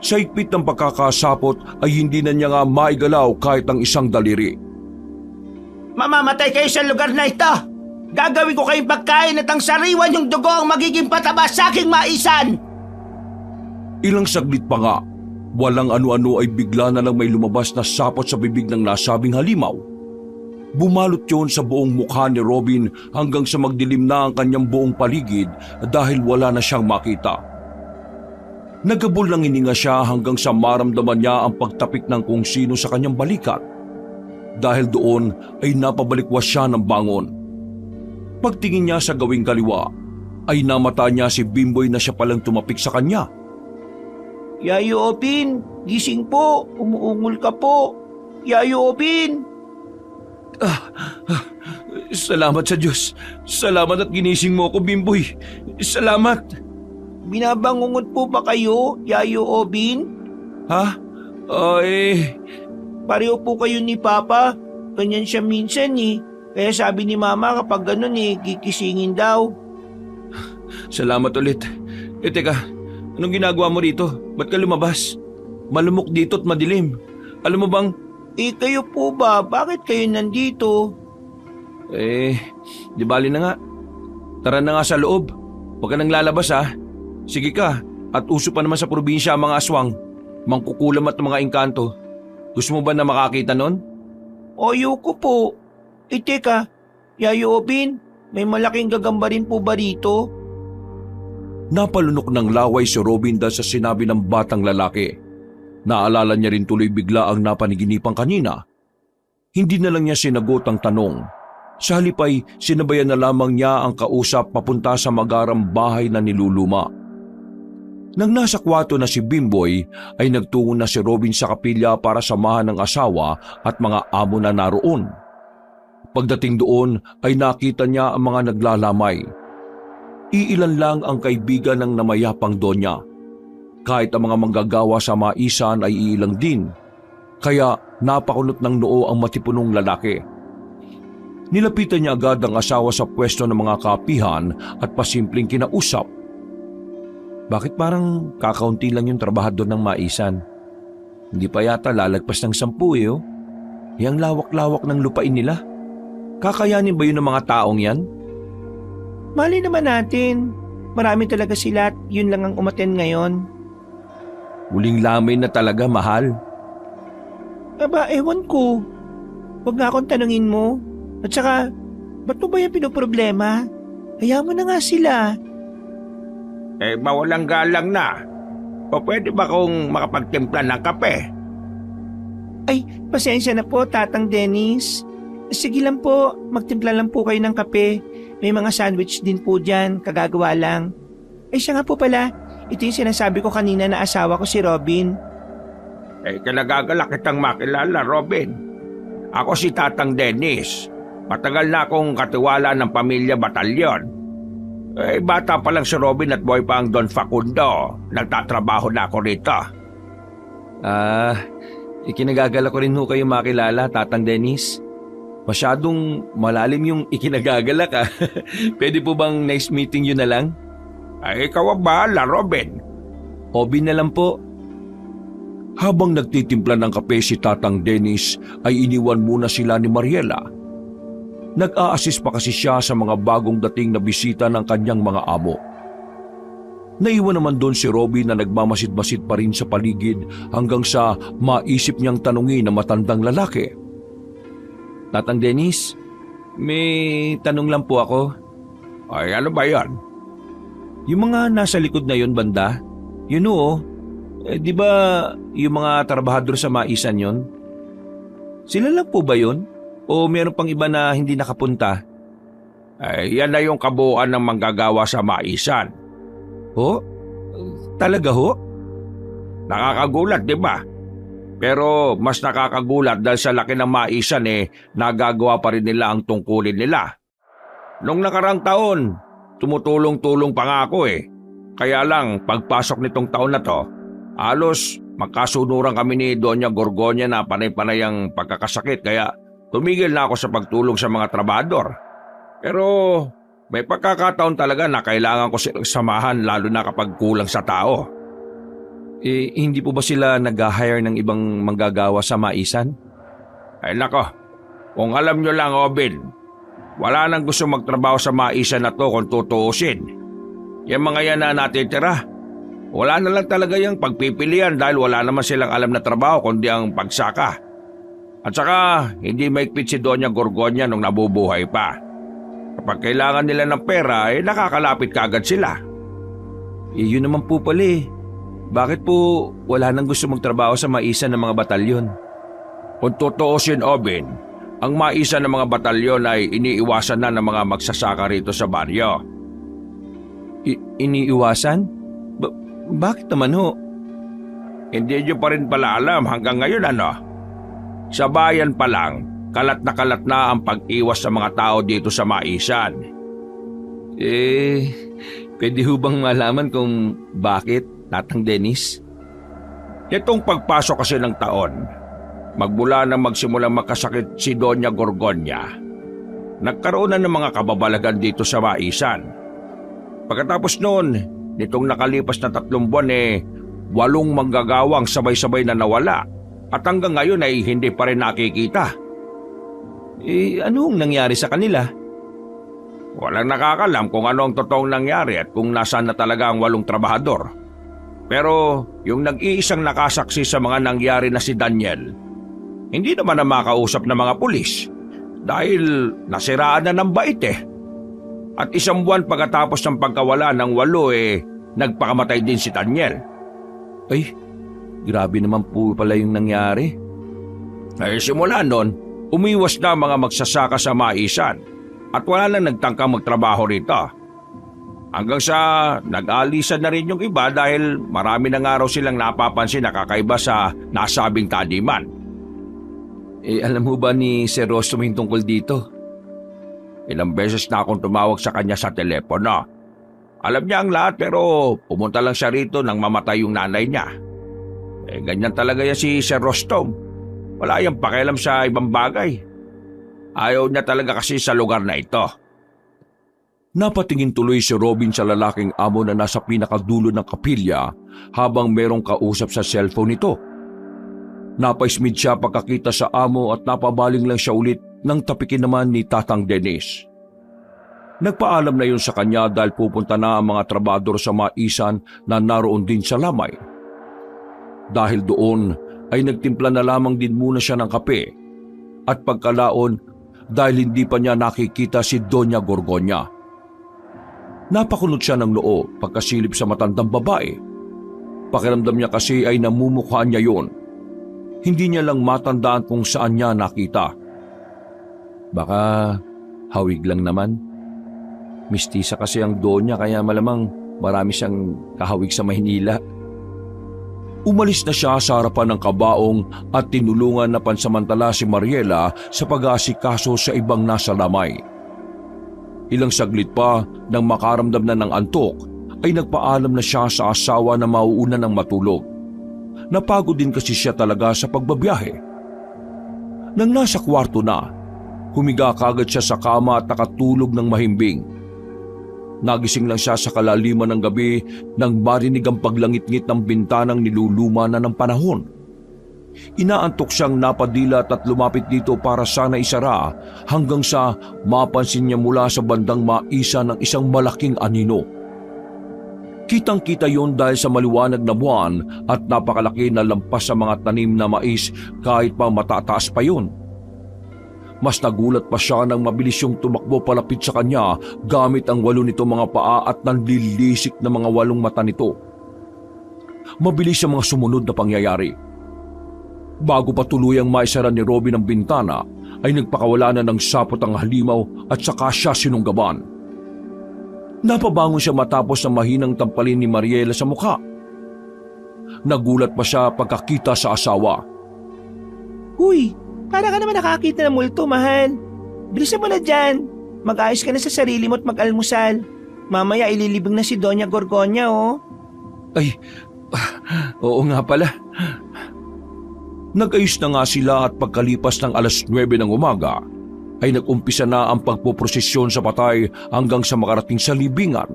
Speaker 1: Sa higpit ng pagkakasapot ay hindi na niya nga maigalaw kahit ang isang daliri.
Speaker 3: Mamamatay kayo sa lugar na ito! Gagawin ko kayong pagkain at ang sariwan yung dugo ang magiging pataba sa aking maisan!
Speaker 1: Ilang saglit pa nga, walang ano-ano ay bigla na lang may lumabas na sapot sa bibig ng nasabing halimaw. Bumalot yun sa buong mukha ni Robin hanggang sa magdilim na ang kanyang buong paligid dahil wala na siyang makita. Nagabol ng hininga siya hanggang sa maramdaman niya ang pagtapik ng kung sino sa kanyang balikat. Dahil doon ay napabalikwas siya ng bangon. Pagtingin niya sa gawing kaliwa, ay namata niya si Bimboy na siya palang tumapik sa kanya.
Speaker 3: Yayo Obin, gising po, umuungol ka po. Yayo Obin!
Speaker 1: Salamat sa Diyos. Salamat at ginising mo ako, Bimboy. Salamat.
Speaker 3: Binabangungot po ba kayo, Yayo Obin?
Speaker 1: Ha? Ay,
Speaker 3: Pareho po kayo ni Papa. Ganyan siya minsan eh. Kaya sabi ni Mama kapag ganun kikisingin daw.
Speaker 1: salamat ulit. Teka, anong ginagawa mo rito? Ba't ka lumabas? Malumok dito at madilim. Alam mo bang,
Speaker 3: Kayo po ba? Bakit kayo nandito?
Speaker 1: di bali na nga. Tara na nga sa loob. Huwag ka nang lalabas ha. Sige ka, at uso pa naman sa probinsya ang mga aswang. Mangkukulam at mga engkanto. Gusto mo ba na makakita nun?
Speaker 3: Ayoko po. Teka, Yayo Obin, may malaking gagamba rin po ba rito?
Speaker 1: Napalunok ng laway si Robin dahil sa sinabi ng batang lalaki. Naalala niya rin tuloy bigla ang napaniginipang kanina. Hindi na lang niya sinagot ang tanong. Sa halip ay sinabayan na lamang niya ang kausap papunta sa magarang bahay na niluluma. Nang nasa kwarto na si Bimboy ay nagtungo na si Robin sa kapilya para samahan ng asawa at mga amo na naroon. Pagdating doon ay nakita niya ang mga naglalamay. Iilan lang ang kaibigan ng namayapang donya. Kahit ang mga manggagawa sa maisan ay iilang din. Kaya napakunot ng noo ang matipunong lalaki. Nilapitan niya agad ang asawa sa pwesto ng mga kapihan at pasimpleng kinausap. Bakit parang kakaunti lang yung trabahador ng maisan? Hindi pa yata lalagpas ng 10 oh. Yang lawak-lawak ng lupain nila. Kakayanin ba yun ng mga taong yan?
Speaker 3: Mali naman natin. Marami talaga sila at yun lang ang umaten ngayon.
Speaker 1: Huling lamay na talaga, mahal.
Speaker 3: Aba, ewan ko. Huwag nga akong tanungin mo. At saka, ba't mo ba yung pinoproblema? Hayaan mo na nga sila.
Speaker 2: Mawalang galang na. O pwede ba kung makapagtimpla ng kape?
Speaker 3: Ay, pasensya na po, Tatang Dennis. Sige lang po, magtimpla lang po kayo ng kape. May mga sandwich din po dyan, kagagawa lang. Ay siya nga po pala, ito yung sinasabi ko kanina na asawa ko si Robin.
Speaker 2: Kinagagalak kitang makilala, Robin. Ako si Tatang Dennis. Matagal na akong katiwala ng pamilya Batalyon. Bata pa lang si Robin at boy pa ang Don Facundo. Nagtatrabaho na ako rito.
Speaker 1: Ikinagagala ko rin ho kayo makilala, Tatang Dennis. Masyadong malalim yung ikinagagala ka. Pwede po bang nice meeting you na lang?
Speaker 2: Ikaw ang bahala, Robin.
Speaker 1: Obin na lang po. Habang nagtitimpla ng kape si Tatang Dennis ay iniwan muna sila ni Mariela. Nag-a-assist pa kasi siya sa mga bagong dating na bisita ng kanyang mga amo. Naiwan naman doon si Robin na nagmamasid-masid pa rin sa paligid hanggang sa maisip niyang tanungin ang matandang lalaki. Tatang Dennis, may tanong lang po ako.
Speaker 2: Ay, ano ba yan?
Speaker 1: Yung mga nasa likod na yun, banda, yun o, di ba yung mga trabahador sa maisan yun? Sila lang po ba yun? O meron pang iba na hindi nakapunta?
Speaker 2: Yan na yung kabuuan ng manggagawa sa maisan.
Speaker 1: Ho? Talaga ho?
Speaker 2: Nakakagulat, di ba? Pero mas nakakagulat dahil sa laki ng maisan nagagawa pa rin nila ang tungkulin nila. Nung nakarang taon, tumutulong-tulong pa nga ako Kaya lang, pagpasok nitong taon na to, halos magkasunuran kami ni Doña Gorgonia na panay-panay ang pagkakasakit kaya tumigil na ako sa pagtulong sa mga trabador. Pero may pagkakataon talaga na kailangan ko silang samahan lalo na kapag kulang sa tao.
Speaker 1: Hindi po ba sila nag-hire ng ibang manggagawa sa maisan?
Speaker 2: Ay nako, kung alam nyo lang, Obin, wala nang gusto magtrabaho sa maisan na to kung tutuusin. Yung mga yan na natitira, wala na lang talaga yung pagpipilian dahil wala naman silang alam na trabaho kundi ang pagsaka.
Speaker 4: At saka, hindi maigpit si Doña Gorgonya nung nabubuhay pa. Kapag kailangan nila ng pera, nakakalapit kaagad sila.
Speaker 2: Yun naman po pala eh. Bakit po wala nang gusto magtrabaho sa maisan ng mga batalyon?
Speaker 4: Kung tutuusin, Obin, ang maisa ng mga batalyon ay iniiwasan na ng mga magsasaka rito sa baryo.
Speaker 2: Iniiwasan? Bakit naman ho?
Speaker 4: Hindi nyo pa rin pala alam hanggang ngayon ano? Sa bayan pa lang, kalat na ang pag-iwas sa mga tao dito sa maisan.
Speaker 2: Pwede ho bang malaman kung bakit, Tatang Dennis?
Speaker 4: Itong pagpasok kasi ng taon, magmula na magsimulang makasakit si Doña Gorgonya, nagkaroon na ng mga kababalagan dito sa maisan. Pagkatapos noon, nitong nakalipas na 3 buwan 8 manggagawang sabay-sabay na nawala at hanggang ngayon ay hindi pa rin nakikita.
Speaker 2: Anong nangyari sa kanila?
Speaker 4: Walang nakakalam kung ano ang totoong nangyari at kung nasaan na talaga ang 8 trabahador. Pero yung nag-iisang nakasaksi sa mga nangyari na si Daniel, hindi naman na makausap ng mga pulis dahil nasiraan na ng bait At 1 buwan pagkatapos ng pagkawala ng 8 nagpakamatay din si Daniel.
Speaker 2: Ay, grabe naman po pala yung nangyari.
Speaker 4: Simula noon, umiwas na ang mga magsasaka sa maisan at wala lang nagtangkang magtrabaho rito. Hanggang sa nag-alisan na rin yung iba dahil marami na nga raw silang napapansin na kakaiba sa nasabing taniman.
Speaker 2: Alam mo ba ni Sir Rostom yung tungkol dito?
Speaker 4: Ilang beses na akong tumawag sa kanya sa telepono. Alam niya ang lahat pero pumunta lang siya rito nang mamatay yung nanay niya. Ganyan talaga yan si Sir Rostom. Wala yung pakialam sa ibang bagay. Ayaw niya talaga kasi sa lugar na ito.
Speaker 1: Napatingin tuloy si Robin sa lalaking amo na nasa pinakadulo ng kapilya habang merong kausap sa cellphone nito. Napaismid siya pagkakita sa amo at napabaling lang siya ulit nang tapikin naman ni Tatang Dennis. Nagpaalam na yun sa kanya dahil pupunta na ang mga trabador sa maisan na naroon din sa lamay. Dahil doon ay nagtimpla na lamang din muna siya ng kape at pagkalaon dahil hindi pa niya nakikita si Doña Gorgonya. Napakunot siya ng noo pagkasilip sa matandang babae. Pakiramdam niya kasi ay namumukha niya yon. Hindi niya lang matandaan kung saan niya nakita. Baka hawig lang naman. Mistisa kasi ang Donya kaya malamang marami siyang kahawig sa Maynila. Umalis na siya sa harapan ng kabaong at tinulungan na pansamantala si Mariela sa pag-aasikaso sa ibang nasa lamay. Ilang saglit pa nang makaramdam na ng antok ay nagpaalam na siya sa asawa na mauuna ng matulog. Napagod din kasi siya talaga sa pagbabiyahe. Nang nasa kwarto na, humiga kagad siya sa kama at nakatulog ng mahimbing. Nagising lang siya sa kalaliman ng gabi nang marinig ang paglangit-ngit ng bintanang niluluma na ng panahon. Inaantok siyang napadilat at lumapit dito para sana isara hanggang sa mapansin niya mula sa bandang maisa ng isang malaking anino. Kitang-kita yon dahil sa maliwanag na buwan at napakalaki na lampas sa mga tanim na mais kahit pa matataas pa yon. Mas nagulat pa siya nang mabilis yung tumakbo palapit sa kanya gamit ang 8 nito mga paa at nanlilisik na mga 8 mata nito. Mabilis ang mga sumunod na pangyayari. Bago pa tuluyang maisara ni Robin ang bintana, ay nagpakawala na ng sapot ang halimaw at saka siya sinunggaban. Napabangon siya matapos na mahinang tampalin ni Mariela sa mukha. Nagulat pa siya pagkakita sa asawa.
Speaker 3: Huy, para ka naman nakakita ng multo, mahal. Bilisan mo na dyan. Mag-ayos ka na sa sarili mo at mag-almusal. Mamaya ililibing na si Doña Gorgonya, oh.
Speaker 2: Ay, oo nga pala.
Speaker 1: Nag-ayos na nga sila at pagkalipas ng 9:00 ng umaga, ay nag-umpisa na ang pagpoprosesyon sa patay hanggang sa makarating sa libingan.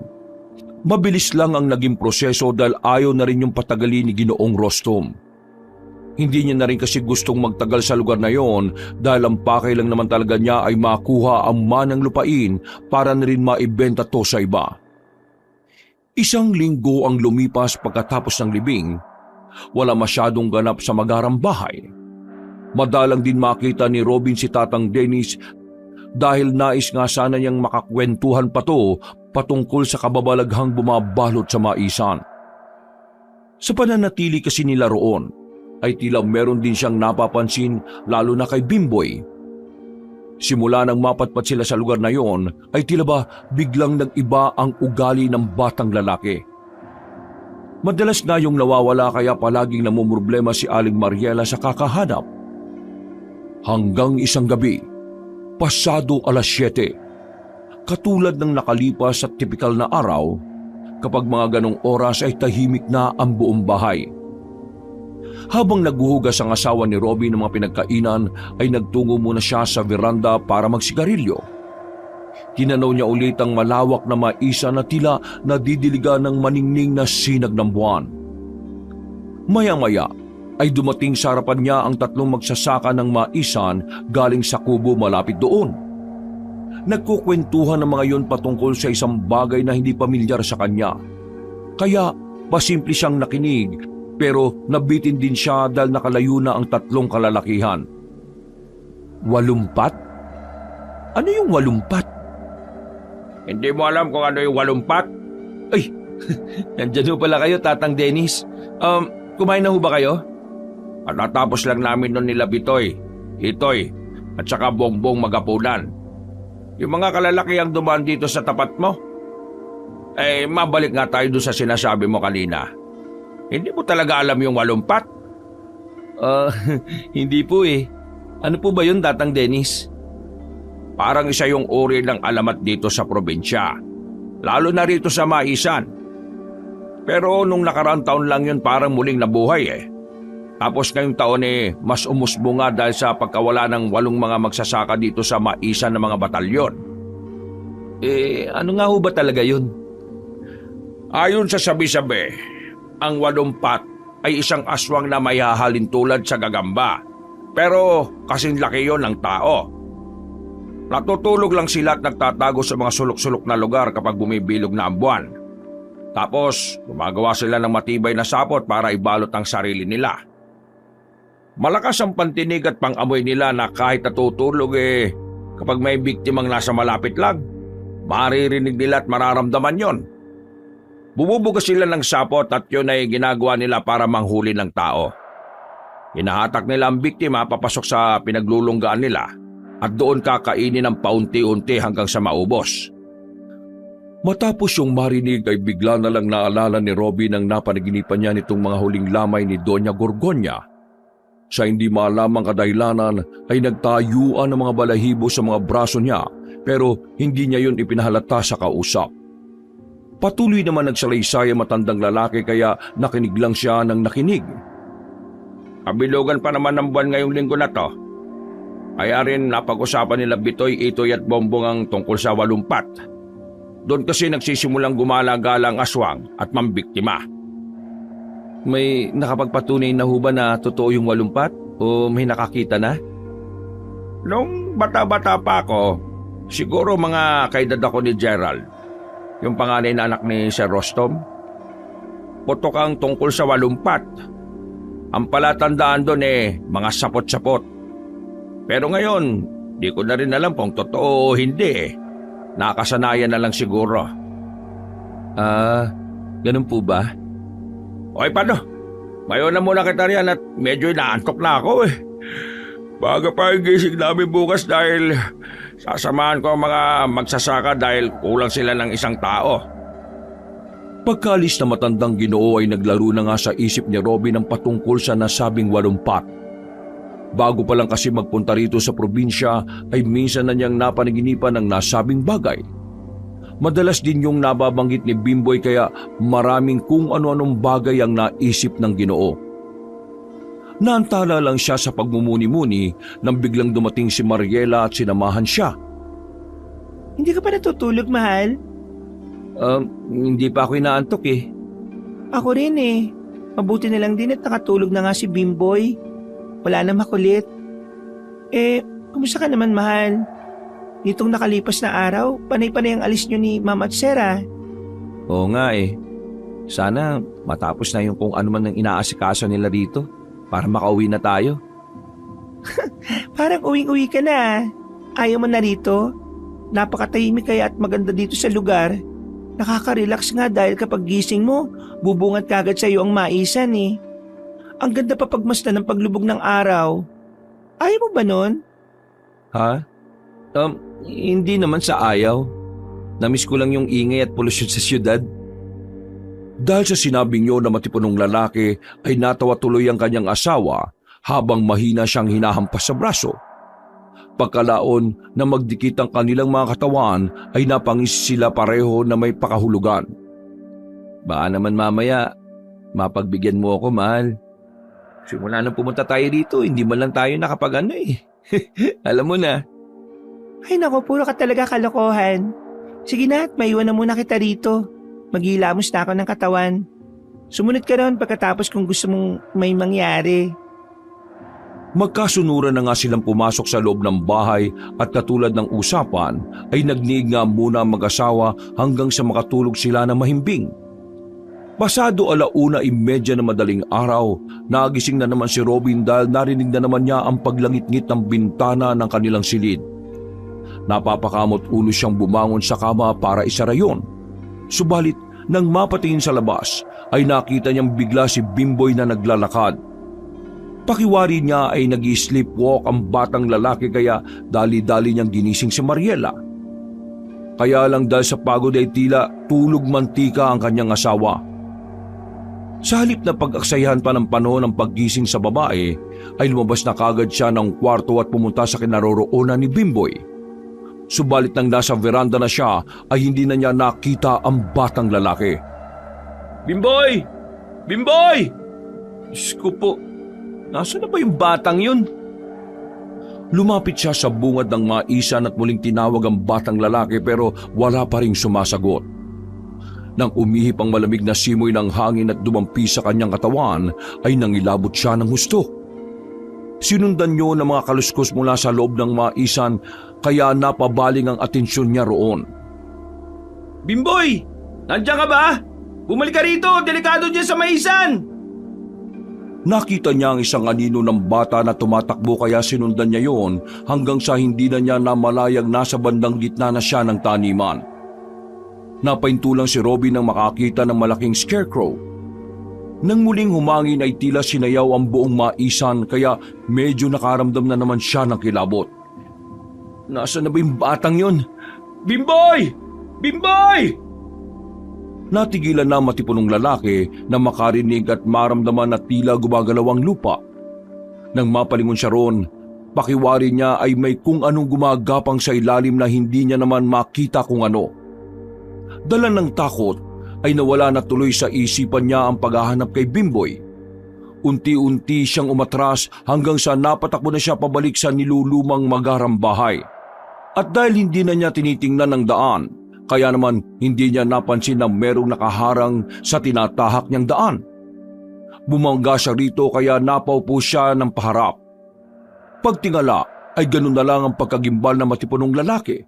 Speaker 1: Mabilis lang ang naging proseso dahil ayaw na rin yung patagalin ni Ginoong Rostom. Hindi niya na rin kasi gustong magtagal sa lugar na yon dahil ang pakay lang naman talaga niya ay makuha ang manang lupain para na rin maibenta to sa iba. 1 linggo ang lumipas pagkatapos ng libing. Wala masyadong ganap sa magarang bahay. Madalang din makita ni Robin si Tatang Dennis dahil nais nga sana niyang makakwentuhan pa to patungkol sa kababalaghang bumabalot sa maisan. Sa pananatili kasi nila roon, ay tila meron din siyang napapansin lalo na kay Bimboy. Simula nang mapatpat sila sa lugar na yon, ay tila ba biglang nag-iba ang ugali ng batang lalaki. Madalas na yung nawawala kaya palaging namumroblema si Aling Mariela sa kakahanap. Hanggang isang gabi, pasado 7:00, katulad ng nakalipas sa tipikal na araw, kapag mga ganong oras ay tahimik na ang buong bahay. Habang naghuhugas ang asawa ni Robin ng mga pinagkainan, ay nagtungo muna siya sa veranda para magsigarilyo. Tinanaw niya ulit ang malawak na maisa na tila nadidiligan ng maningning na sinag ng buwan. Maya-maya ay dumating sa harapan niya ang 3 magsasaka ng maisan galing sa kubo malapit doon. Nagkukwentuhan ng mga yon patungkol sa isang bagay na hindi pamilyar sa kanya. Kaya pasimple siyang nakinig, pero nabitin din siya dahil nakalayo na ang 3 kalalakihan. 80? Ano yung 80?
Speaker 4: Hindi mo alam kung ano yung 80?
Speaker 2: Ay, nandyan ho pala kayo, Tatang Dennis. Kumain na ho ba kayo?
Speaker 4: At natapos lang namin nun nila Bitoy, Itoy, at saka Bongbong magapunan. Yung mga kalalaki ang dumaan dito sa tapat mo. Mabalik nga tayo doon sa sinasabi mo kanina. Hindi mo talaga alam yung 80?
Speaker 2: Hindi po eh. Ano po ba yun, Tatang Dennis?
Speaker 4: Parang isa yung uri ng alamat dito sa probinsya. Lalo na rito sa Maisan. Pero nung nakaraang taon lang yun parang muling nabuhay eh. Tapos ngayong taon mas umusbo nga dahil sa pagkawala ng 8 mga magsasaka dito sa Maisan ng mga batalyon.
Speaker 2: Ano nga ho ba talaga yun?
Speaker 4: Ayon sa sabi-sabi, ang 80 ay isang aswang na may hahalin tulad sa gagamba. Pero kasing laki yon ng tao. Natutulog lang sila at nagtatago sa mga sulok-sulok na lugar kapag bumibilog na ang buwan. Tapos gumagawa sila ng matibay na sapot para ibalot ang sarili nila. Malakas ang pantinig at pang-amoy nila na kahit natutulog kapag may biktimang nasa malapit lang, maririnig nila at mararamdaman yon. Bumubugas sila ng sapot at yun ay ginagawa nila para manghuli ng tao. Hinahatak nila ang biktima papasok sa pinaglulunggaan nila at doon kakainin ng paunti-unti hanggang sa maubos.
Speaker 1: Matapos yung marinig ay bigla na lang naalala ni Robin ang napanaginipan niya nitong mga huling lamay ni Doña Gorgonya. Sa hindi malamang kadahilanan ay nagtayuan ng mga balahibo sa mga braso niya pero hindi niya yun ipinahalata sa kausap. Patuloy naman nagsalaysay ang matandang lalaki kaya nakinig lang siya ng nakinig.
Speaker 4: Kabilugan pa naman ng buwan ngayong linggo na to. Kaya rin napag-usapan nila Bitoy, Itoy at Bongbong ang tungkol sa 80. Doon kasi nagsisimulang gumala-gala ang aswang at mambiktima.
Speaker 2: May nakapagpatunay na ho ba na totoo yung 80 o may nakakita na?
Speaker 4: Nung bata-bata pa ako, siguro mga kaedad ako ni Gerald, yung panganay na anak ni Sir Rostom. Putok ang tungkol sa 80. Ang palatandaan doon mga sapot-sapot. Pero ngayon, di ko na rin alam kung totoo o hindi. Nakasanayan na lang siguro.
Speaker 2: Ganun po ba?
Speaker 4: Okay, paano? Ngayon na muna kita riyan at medyo inaantok na ako Baga pa yung gising namin bukas dahil sasamahan ko ang mga magsasaka dahil kulang sila ng isang tao.
Speaker 1: Pagkalis na matandang Ginoo ay naglaro na nga sa isip ni Robin ang patungkol sa nasabing 80. Bago pa lang kasi magpunta rito sa probinsya ay minsan na niyang napanaginipan ang nasabing bagay. Madalas din yung nababanggit ni Bimboy kaya maraming kung ano-anong bagay ang naisip ng Ginoo. Naantala lang siya sa pagmumuni-muni nang biglang dumating si Mariela at sinamahan siya.
Speaker 3: Hindi ka pa natutulog, mahal?
Speaker 2: Hindi pa ako inaantok eh.
Speaker 3: Ako rin Mabuti na lang din at nakatulog na nga si Bimboy. Wala na makulit. Kumusta ka naman, mahal? Nitong nakalipas na araw, panay-panay ang alis nyo ni Mama at Sarah.
Speaker 2: Oo nga Sana matapos na yung kung ano man ang inaasikaso nila dito para makauwi na tayo.
Speaker 3: Parang uwing-uwi ka na. Ayaw mo na rito? Napakatahimik kaya at maganda dito sa lugar. Nakaka-relax nga dahil kapag gising mo, bubungat kagad sa iyo ang maisan eh. Ang ganda pa pagmasdan ng paglubog ng araw. Ayaw mo ba nun?
Speaker 2: Ha? Hindi naman sa ayaw. Namiss ko lang yung ingay at polusyon sa siyudad.
Speaker 1: Dahil sa sinabing yun na matipunong lalaki ay natawa tuloy ang kanyang asawa habang mahina siyang hinahampas sa braso. Pagkalaon na magdikit ang kanilang mga katawan ay napangis sila pareho na may pakahulugan.
Speaker 2: Baka naman mamaya, mapagbigyan mo ako, mahal. Simula nang pumunta tayo dito, hindi man lang tayo nakapag-ano eh. Alam mo na.
Speaker 3: Ay nako, puro ka talaga kalokohan. Sige na at maiwan na muna kita rito. Maghilamos na ako ng katawan. Sumunod ka ron pagkatapos kung gusto mong may mangyari.
Speaker 1: Magkasunuran na nga silang pumasok sa loob ng bahay at katulad ng usapan ay nagniig nga muna ang mag-asawa hanggang sa makatulog sila na mahimbing. Pasado 1:30 na madaling araw, nagising na naman si Robin dahil narinig na naman niya ang paglangit-ngit ng bintana ng kanilang silid. Napapakamot ulo siyang bumangon sa kama para isara yun. Subalit nang mapatingin sa labas ay nakita niyang bigla si Bimboy na naglalakad. Pakiwari niya ay nag-sleepwalk ang batang lalaki kaya dali-dali niyang ginising si Mariela. Kaya lang dahil sa pagod ay tila tulog mantika ang kanyang asawa. Sa halip na pag-aksayahan pa ng panahon ng paggising sa babae, ay lumabas na kagad siya ng kwarto at pumunta sa kinaroroonan ni Bimboy. Subalit nang nasa veranda na siya ay hindi na niya nakita ang batang lalaki.
Speaker 2: Bimboy! Bimboy! Diyos ko po, nasaan na ba yung batang yun?
Speaker 1: Lumapit siya sa bungad ng maisan at muling tinawag ang batang lalaki pero wala pa ring sumasagot. Nang umihip ang malamig na simoy ng hangin at dumampi sa kanyang katawan ay nangilabot siya ng husto. Sinundan niyo ng mga kaluskos mula sa loob ng maisan kaya napabaling ang atensyon niya roon.
Speaker 2: Bimboy! Nandiyan ka ba? Bumalik ka rito! Delikado dyan sa maisan!
Speaker 1: Nakita niya ang isang anino ng bata na tumatakbo kaya sinundan niya yon hanggang sa hindi na niya namalayag nasa bandang gitna na siya ng taniman. Napahinto lang si Robin nang makakita ng malaking scarecrow. Nang muling humangin ay tila sinayaw ang buong maisan kaya medyo nakaramdam na naman siya ng kilabot.
Speaker 2: Nasaan na ba yung batang yun? Bimboy! Bimboy!
Speaker 1: Natigilan na matipunong lalaki na makarinig at maramdaman na tila gumagalaw ang lupa. Nang mapalingon siya roon, pakiwari niya ay may kung anong gumagapang sa ilalim na hindi niya naman makita kung ano. Dala ng takot ay nawala na tuloy sa isipan niya ang paghahanap kay Bimboy. Unti-unti siyang umatras hanggang sa napatakbo na siya pabalik sa nilulumang magarang bahay. At dahil hindi na niya tinitingnan ang daan, kaya naman hindi niya napansin na merong nakaharang sa tinatahak niyang daan. Bumangga siya rito kaya napaupo siya ng paharap. Pagtingala ay ganun na lang ang pagkagimbal na matipunong lalaki.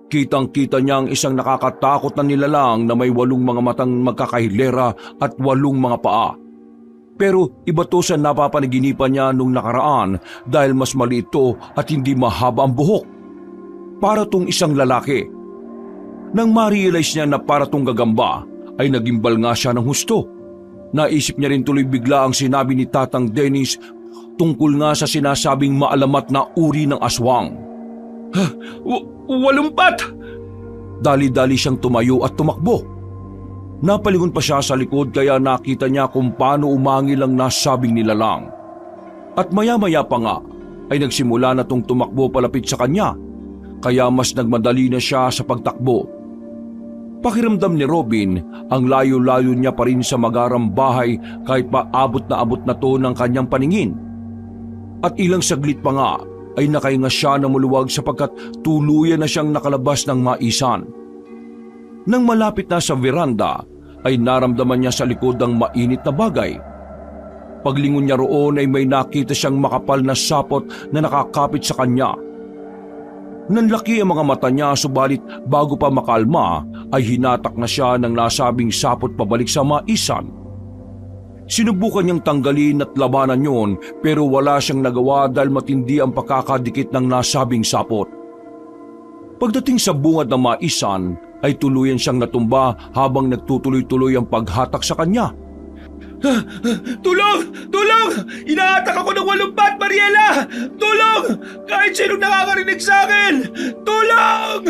Speaker 1: Kitang-kita niya ang isang nakakatakot na nilalang na may 8 mga matang magkakahilera at 8 mga paa. Pero iba to sa napapanaginipan niya nung nakaraan dahil mas maliit ito at hindi mahaba ang buhok. Para tong isang lalaki. Nang ma-realize niya na para tong gagamba, ay nagimbal nga siya ng husto. Naisip niya rin tuloy bigla ang sinabi ni Tatang Dennis tungkol nga sa sinasabing maalamat na uri ng aswang.
Speaker 2: Walumpat!
Speaker 1: Dali-dali siyang tumayo at tumakbo. Napalingon pa siya sa likod kaya nakita niya kung paano umangil ang nasabing nilalang. At maya-maya pa nga ay nagsimula na tong tumakbo palapit sa kanya, kaya mas nagmadali na siya sa pagtakbo. Pakiramdam ni Robin, ang layo-layo niya pa rin sa magarang bahay kahit pa abot na to ng kanyang paningin. At ilang saglit pa nga ay nakahinga siya na muluwag sapagkat tuluyan na siyang nakalabas ng maisan. Nang malapit na sa veranda, ay naramdaman niya sa likod ang mainit na bagay. Paglingon niya roon ay may nakita siyang makapal na sapot na nakakapit sa kanya. Nanlaki ang mga mata niya subalit bago pa makalma ay hinatak na siya ng nasabing sapot pabalik sa maisan. Sinubukan niyang tanggalin at labanan yon pero wala siyang nagawa dahil matindi ang pakakadikit ng nasabing sapot. Pagdating sa bungad ng maisan ay tuluyan siyang natumba habang nagtutuloy-tuloy ang paghatak sa kanya.
Speaker 3: Tulong! Tulong! Inahatak ako ng walumpat, Mariela! Tulong! Kahit sinong nakakarinig sa akin! Tulong!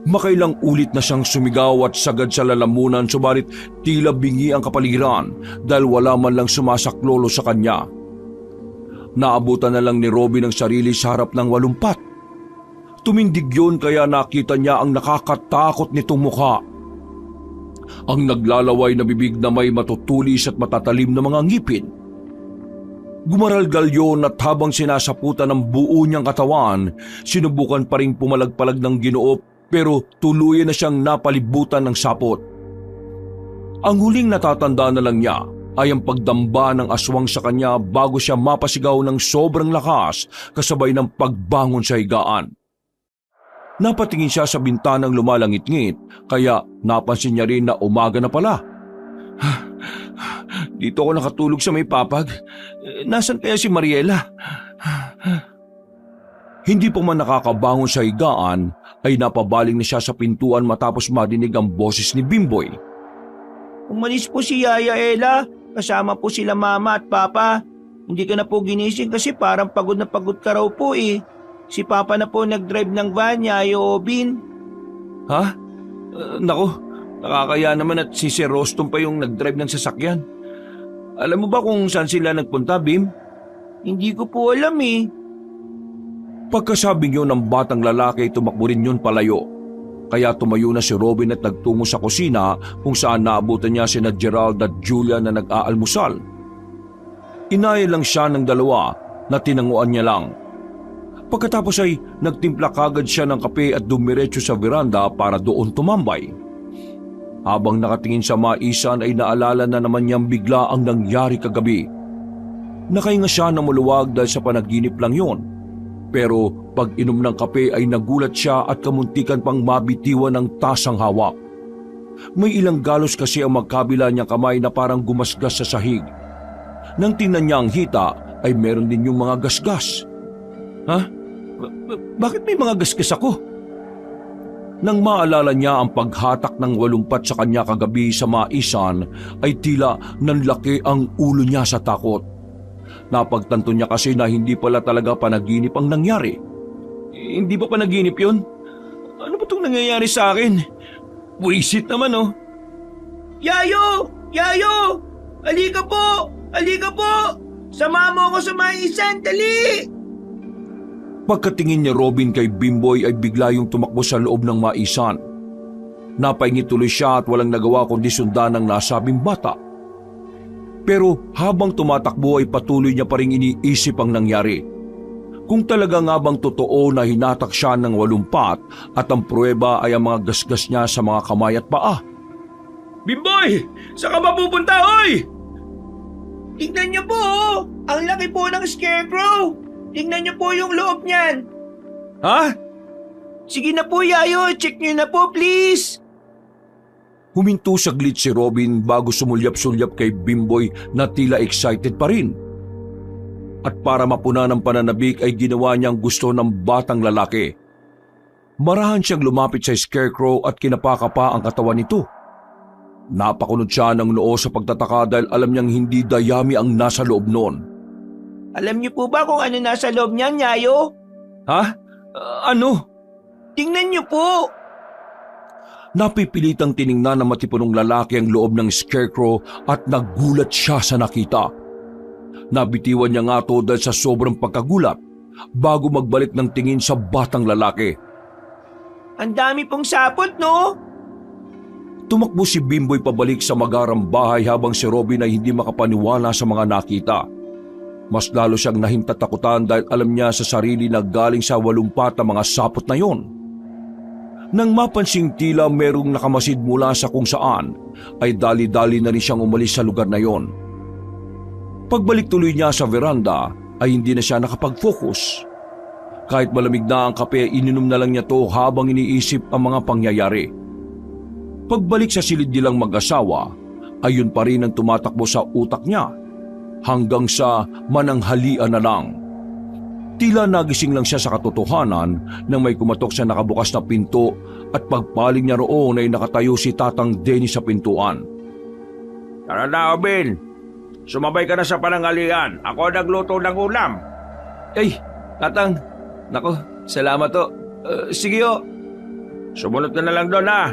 Speaker 1: Makailang ulit na siyang sumigaw at sagad sa lalamunan subalit tila bingi ang kapaligiran dahil wala man lang sumasaklolo sa kanya. Naabutan na lang ni Robin ang sarili sa harap ng walumpat. Tumindig yun kaya nakita niya ang nakakatakot nitong mukha. Ang naglalaway na bibig na may matutulis at matatalim na mga ngipin. Gumaralgal yun at habang sinasaputan ng buo niyang katawan, sinubukan pa rin pumalagpalag ng Ginoo pero tuluyan na siyang napalibutan ng sapot. Ang huling natatandaan na lang niya ay ang pagdamba ng aswang sa kanya bago siya mapasigaw ng sobrang lakas kasabay ng pagbangon sa higaan. Napatingin siya sa bintanang lumalangit-ngit kaya napansin niya rin na umaga na pala. Dito ako nakatulog sa may papag. Nasaan kaya si Mariela? Hindi pa man nakakabangon sa higaan ay napabaling na siya sa pintuan matapos marinig ang boses ni Bimboy.
Speaker 3: Umalis po si Yaya Ella. Kasama po sila Mama at Papa. Hindi ka na po ginising kasi parang pagod na pagod ka raw po eh. Si Papa na po nag-drive ng van, Yaya Obin.
Speaker 1: Ha? Nako, nakakaya naman at si Sir Rostom pa yung nag-drive ng sasakyan. Alam mo ba kung saan sila nagpunta, Bim?
Speaker 3: Hindi ko po alam eh.
Speaker 1: Pagkasabing yun ng batang lalaki, tumakbo rin yun palayo. Kaya tumayo na si Robin at nagtungo sa kusina kung saan naabutan niya sina Gerald at Julia na nag-aalmusal. Inaya lang siya ng dalawa na tinanguan niya lang. Pagkatapos ay nagtimpla kagad siya ng kape at dumiretso sa veranda para doon tumambay. Habang nakatingin sa maisan ay naalala na naman niyang bigla ang nangyari kagabi. Nakahinga siya na maluwag dahil sa panaginip lang yon. Pero pag inom ng kape ay nagulat siya at kamuntikan pang mabitiwan ng tasang hawak. May ilang galos kasi ang magkabila niyang kamay na parang gumasgas sa sahig. Nang tingnan niya ang hita ay meron din yung mga gasgas. Ha? Bakit may mga gasgas ako? Nang maalala niya ang paghatak ng walumpat sa kanya kagabi sa maisan ay tila nanlaki ang ulo niya sa takot. Napagtanto niya kasi na hindi pala talaga panaginip ang nangyari. Hindi ba panaginip yun? Ano ba itong nangyayari sa akin? Buisit naman oh.
Speaker 3: Yayo! Yayo! Halika po! Halika po! Sama mo ako sa maisan, dali!
Speaker 1: Pagkatingin ni Robin kay Bimboy ay bigla yung tumakbo sa loob ng maisan. Napaingit tuloy siya at walang nagawa kundi sundan ng nasabing bata. Pero habang tumatakbo ay patuloy niya pa rin iniisip ang nangyari. Kung talaga nga bang totoo na hinatak siya ng walumpat at ang pruweba ay ang mga gasgas niya sa mga kamay at paa.
Speaker 3: Bimboy! Saan ka ba pupunta, hoy? Tingnan niyo po, oh. Ang laki po ng scarecrow. Tingnan niyo po yung loob niyan.
Speaker 1: Ha?
Speaker 3: Sige na po, Yayo. Check niyo na po, please.
Speaker 1: Huminto saglit si Robin bago sumulyap-sulyap kay Bimboy na tila excited pa rin. At para mapuna ng pananabik ay ginawa niyang gusto ng batang lalaki. Marahan siyang lumapit sa scarecrow at kinapaka pa ang katawan nito. Napakunod siya ng noo sa pagtataka dahil alam niyang hindi dayami ang nasa loob noon.
Speaker 3: Alam niyo po ba kung ano nasa loob niyan, Yayo?
Speaker 1: Ha? Ano?
Speaker 3: Tingnan niyo po.
Speaker 1: Napipilitang tiningnan ng matipunong lalaki ang loob ng scarecrow at nagulat siya sa nakita. Nabitiwan niya nga to dahil sa sobrang pagkagulat bago magbalik ng tingin sa batang lalaki.
Speaker 3: Ang dami pong sapot, no?
Speaker 1: Tumakbo si Bimboy pabalik sa magarang bahay habang si Robin ay hindi makapaniwala sa mga nakita. Mas lalo siyang nahintatakutan dahil alam niya sa sarili na galing sa walumpat ang mga sapot na yon. Nang mapansing tila merong nakamasid mula sa kung saan, ay dali-dali na rin siyang umalis sa lugar na yon. Pagbalik tuloy niya sa veranda, ay hindi na siya nakapag-focus. Kahit malamig na ang kape, ininom na lang niya to habang iniisip ang mga pangyayari. Pagbalik sa silid nilang mag-asawa, ayun pa rin ang tumatakbo sa utak niya hanggang sa mananghalian na lang. Tila nagising lang siya sa katotohanan nang may kumatok sa nakabukas na pinto at pagpaling niya roon ay nakatayo si Tatang Dennis sa pintuan.
Speaker 4: Tara na, Obin. Sumabay ka na sa pananghalian. Ako nagluto ng ulam.
Speaker 2: Ay, Tatang, nako, salamat to. Sige o.
Speaker 4: Sumunod ka na lang doon, ha?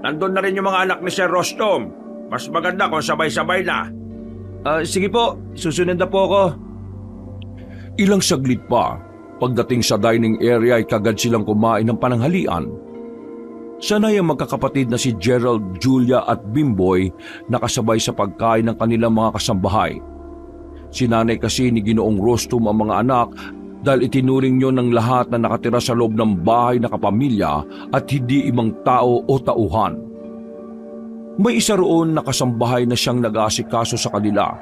Speaker 4: Nandun na rin yung mga anak ni Sir Rostom. Mas maganda kung sabay-sabay na.
Speaker 2: Sige po, susunod na po ako.
Speaker 1: Ilang saglit pa, pagdating sa dining area ay kagad silang kumain ng pananghalian. Sanay ang magkakapatid na si Gerald, Julia at Bimboy nakasabay sa pagkain ng kanilang mga kasambahay. Sinanay kasi ni Ginoong Rostom ang mga anak dahil itinuring niyo ng lahat na nakatira sa loob ng bahay na kapamilya at hindi ibang tao o tauhan. May isa roon na kasambahay na siyang nag-aasikaso sa kanila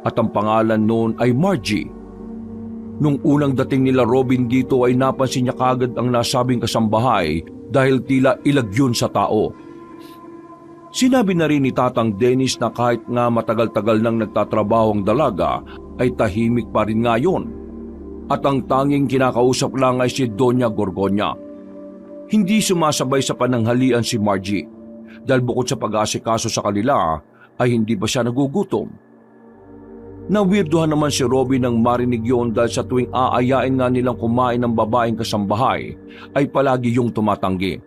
Speaker 1: at ang pangalan noon ay Margie. Nung unang dating nila Robin dito ay napansin niya kagad ang nasabing kasambahay dahil tila ilag yun sa tao. Sinabi na rin ni Tatang Dennis na kahit nga matagal-tagal nang nagtatrabaho ang dalaga ay tahimik pa rin nga yun. At ang tanging kinakausap lang ay si Doña Gorgonya. Hindi sumasabay sa pananghalian si Margie dahil bukod sa pag-aasikaso sa kanila ay hindi pa siya nagugutom. Nawirduhan naman si Robin nang marinig yun dahil sa tuwing aayain nga nilang kumain ng babaeng kasambahay ay palagi yung tumatanggi.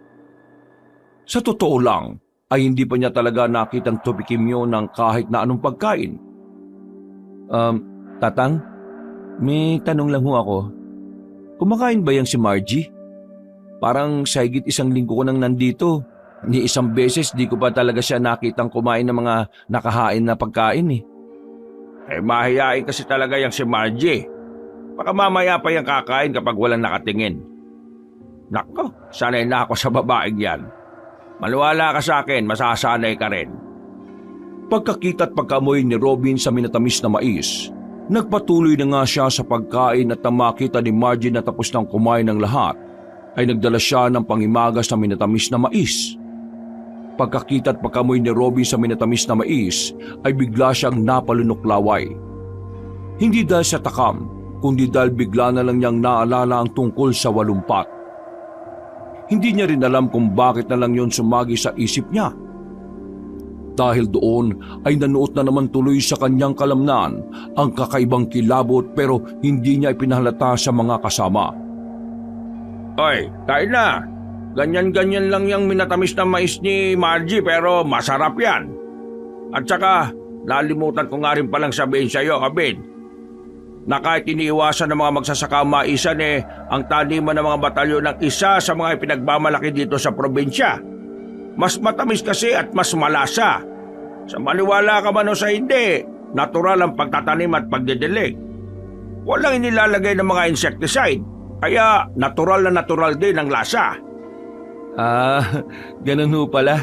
Speaker 1: Sa totoo lang ay hindi pa niya talaga nakitang tupikim yun ng kahit na anong pagkain.
Speaker 2: Tatang, may tanong lang ho ako. Kumakain ba yang si Margie? Parang sa higit isang linggo ko nang nandito. Ni isang beses di ko pa talaga siya nakitang kumain ng mga nakahain na pagkain eh.
Speaker 4: Mahihain kasi talaga yung si Margie. Baka mamaya pa yung kakain kapag walang nakatingin. Nako, sanay na ako sa babaeng yan. Maniwala ka sa akin, masasanay ka rin.
Speaker 1: Pagkakita at pagkamoy ni Robin sa minatamis na mais, nagpatuloy na nga siya sa pagkain at nang makita ni Margie na tapos nang kumain ng lahat, ay nagdala siya ng pangimagas na minatamis na mais. Pagkakita at pagkamoy ni Robin sa minatamis na mais, ay bigla siyang napalunuklaway. Hindi dahil sa takam, kundi dahil bigla na lang niyang naalala ang tungkol sa walumpat. Hindi niya rin alam kung bakit na lang yon sumagi sa isip niya. Dahil doon ay nanuot na naman tuloy sa kanyang kalamnan ang kakaibang kilabot pero hindi niya ipinahalata sa mga kasama.
Speaker 4: Oy, kain na! Ganyan-ganyan lang yung minatamis na mais ni Margie pero masarap yan. At saka, nalimutan ko nga rin palang sabihin sa iyo, Abin, na kahit iniiwasan ng mga magsasaka maisan ang taniman ng mga batalyon ng isa sa mga ipinagmamalaki dito sa probinsya. Mas matamis kasi at mas malasa. Sa maniwala ka man o sa hindi, natural ang pagtatanim at pagdidilig. Walang inilalagay ng mga insecticide, kaya natural na natural din ang lasa.
Speaker 2: Ganun ho pala.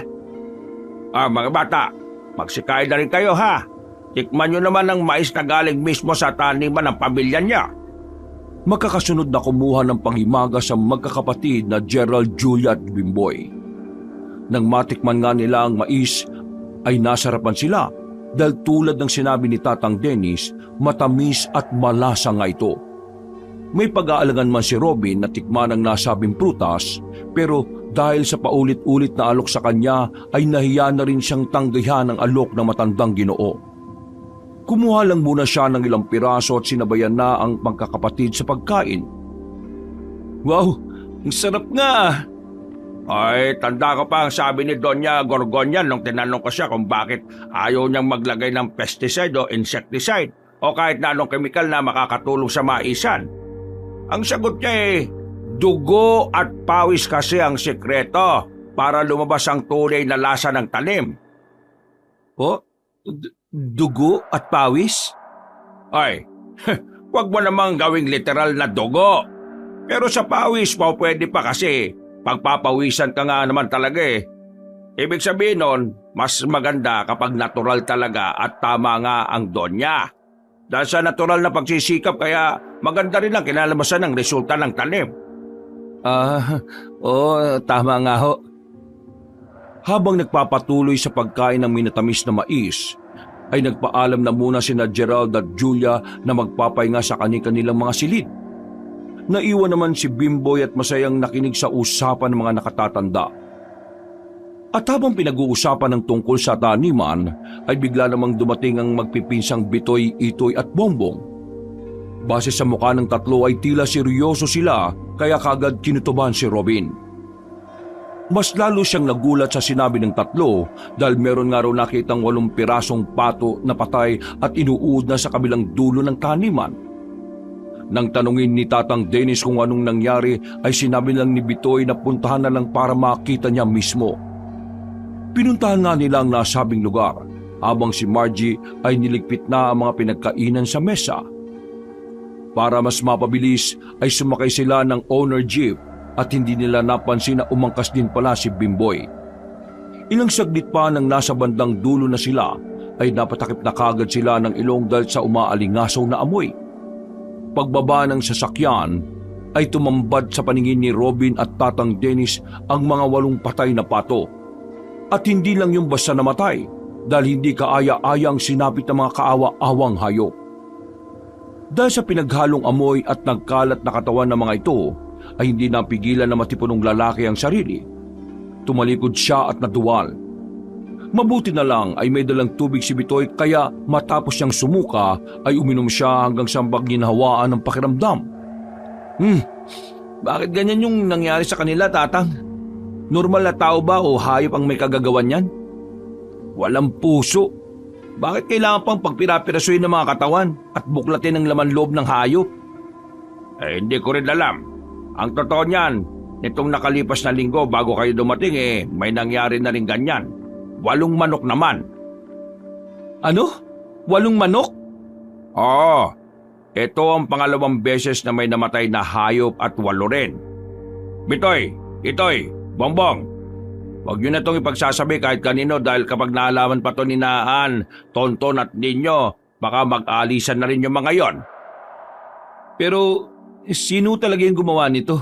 Speaker 4: Mga bata, magsikain na rin kayo ha. Tikman nyo naman ang mais na galing mismo sa taniman ng pamilya niya.
Speaker 1: Magkakasunod na kumuha ng panghimagas sa magkakapatid na Gerald, Julia at Bimboy. Nang matikman nga nila ang mais, ay nasarapan sila dahil tulad ng sinabi ni Tatang Dennis, matamis at malasa nga ito. May pag-aalagan man si Robin na tikman ang nasabing prutas, pero dahil sa paulit-ulit na alok sa kanya ay nahiya na rin siyang tanggihan ang alok ng matandang Ginoo. Kumuha lang muna siya ng ilang piraso at sinabayan na ang magkakapatid sa pagkain.
Speaker 2: Wow, ang sarap nga!
Speaker 4: Ay, tanda ko pa ang sabi ni Doña Gorgonya nung tinanong ko siya kung bakit ayaw niyang maglagay ng pesticide o insecticide o kahit na anong kemikal na makakatulong sa maisan. Ang sagot niya dugo at pawis kasi ang sikreto para lumabas ang tunay na lasa ng tanim.
Speaker 2: Dugo at pawis?
Speaker 4: Ay, wag mo namang gawing literal na dugo. Pero sa pawis pa pwede pa kasi pagpapawisan ka nga naman talaga Ibig sabihin nun, mas maganda kapag natural talaga at tama nga ang donya. Dahil sa natural na pagsisikap kaya maganda rin ang kinalabasan ng resulta ng tanim.
Speaker 2: Tama nga ho.
Speaker 1: Habang nagpapatuloy sa pagkain ng minatamis na mais, ay nagpaalam na muna sina Gerald at Julia na magpapahinga sa kanilang mga silid. Naiwan naman si Bimboy at masayang nakinig sa usapan ng mga nakatatanda. At habang pinag-uusapan ng tungkol sa taniman, ay bigla namang dumating ang magpipinsang Bitoy, Itoy at Bongbong. Base sa mukha ng tatlo ay tila seryoso sila, kaya kagad kinutuban si Robin. Mas lalo siyang nagulat sa sinabi ng tatlo dahil meron nga raw nakitang 8 pirasong pato na patay at inuud na sa kabilang dulo ng taniman. Nang tanungin ni Tatang Dennis kung anong nangyari ay sinabi lang ni Bitoy na puntahan na lang para makita niya mismo. Pinuntahan nga nila ang nasabing lugar habang si Margie ay niligpit na ang mga pinagkainan sa mesa. Para mas mapabilis ay sumakay sila ng owner jeep at hindi nila napansin na umangkas din pala si Bimboy. Ilang saglit pa nang nasa bandang dulo na sila ay napatakip na kagad sila ng ilong dahil sa umaalingasaw na amoy. Pagbaba ng sasakyan ay tumambad sa paningin ni Robin at Tatang Dennis ang mga 8 patay na pato. At hindi lang yung basta namatay dahil hindi kaaya-ayang sinapit ng mga kaawa-awang hayop. Dahil sa pinaghalong amoy at nagkalat na katawan ng mga ito, ay hindi napigilan na matipunong lalaki ang sarili. Tumalikod siya at naduwal. Mabuti na lang ay may dalang tubig si Bitoy kaya matapos niyang sumuka ay uminom siya hanggang sa ginhawaan ng pakiramdam.
Speaker 2: Bakit ganyan yung nangyari sa kanila, Tatang? Normal na tao ba o hayop ang may kagagawan yan?
Speaker 1: Walang puso.
Speaker 2: Bakit kailangan pang pagpirapirasuin ng mga katawan at buklatin ang laman loob ng hayop?
Speaker 4: Hindi ko rin alam. Ang totoo niyan, nitong nakalipas na linggo bago kayo dumating may nangyari na rin ganyan. 8 manok naman.
Speaker 2: Ano? 8 manok?
Speaker 4: Oo, ito ang pangalawang beses na may namatay na hayop at 8 rin. Bitoy, Itoy, Bongbong, huwag niyo na itong ipagsasabi kahit kanino dahil kapag naalaman pa to ni Naan, Tonton at ninyo, baka mag-alisan na rin yung mga yon.
Speaker 2: Pero sino talaga yung gumawa nito?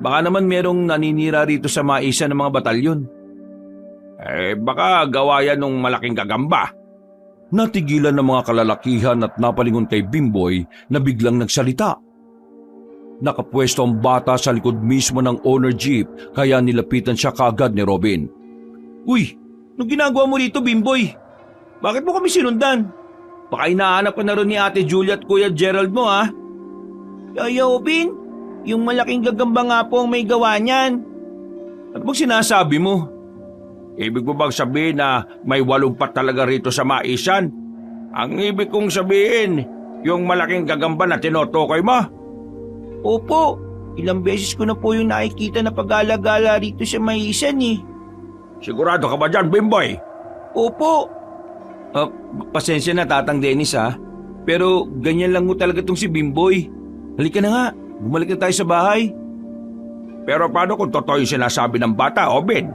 Speaker 2: Baka naman merong naninira rito sa maisan ng mga batalyon.
Speaker 4: Baka gawa yan ng malaking gagamba.
Speaker 1: Natigilan ng mga kalalakihan at napalingon kay Bimboy na biglang nagsalita. Nakapwesto ang bata sa likod mismo ng owner jeep kaya nilapitan siya kaagad ni Robin.
Speaker 2: Uy, anong ginagawa mo rito, Bimboy? Bakit mo kami sinundan? Baka hinahanap ka na rin ni Ate Julia at Kuya Gerald mo, ha?
Speaker 3: Yaya Obin, yung malaking gagamba nga po ang may gawa niyan.
Speaker 2: Ano bang sinasabi mo?
Speaker 4: Ibig mo bang sabihin na may 8 pa talaga rito sa maisan? Ang ibig kong sabihin, yung malaking gagamba na tinutukoy mo?
Speaker 3: Opo, ilang beses ko na po yung nakikita na pag-alagala rito sa maisan eh.
Speaker 4: Sigurado ka ba dyan, Bimboy?
Speaker 3: Opo.
Speaker 2: Pasensya na, Tatang Dennis, ha? Pero ganyan lang mo talaga tong si Bimboy. Halika na nga, bumalik na tayo sa bahay.
Speaker 4: Pero paano kung totoo yung sinasabi ng bata, Obin?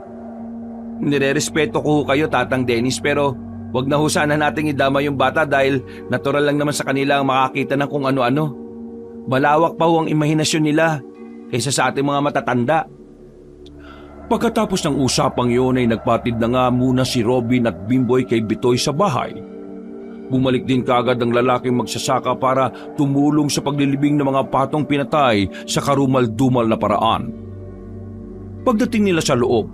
Speaker 2: Nire-respeto ko kayo, Tatang Dennis, pero wag na ho sana nating idama yung bata dahil natural lang naman sa kanila ang makakita ng kung ano-ano. Malawak pa ho ang imahinasyon nila kaysa sa ating mga matatanda.
Speaker 1: Pagkatapos ng usapang iyon ay nagpatid na nga muna si Robin at Bimboy kay Bitoy sa bahay. Bumalik din kaagad ang lalaking magsasaka para tumulong sa paglilibing ng mga patong pinatay sa karumal-dumal na paraan. Pagdating nila sa loob,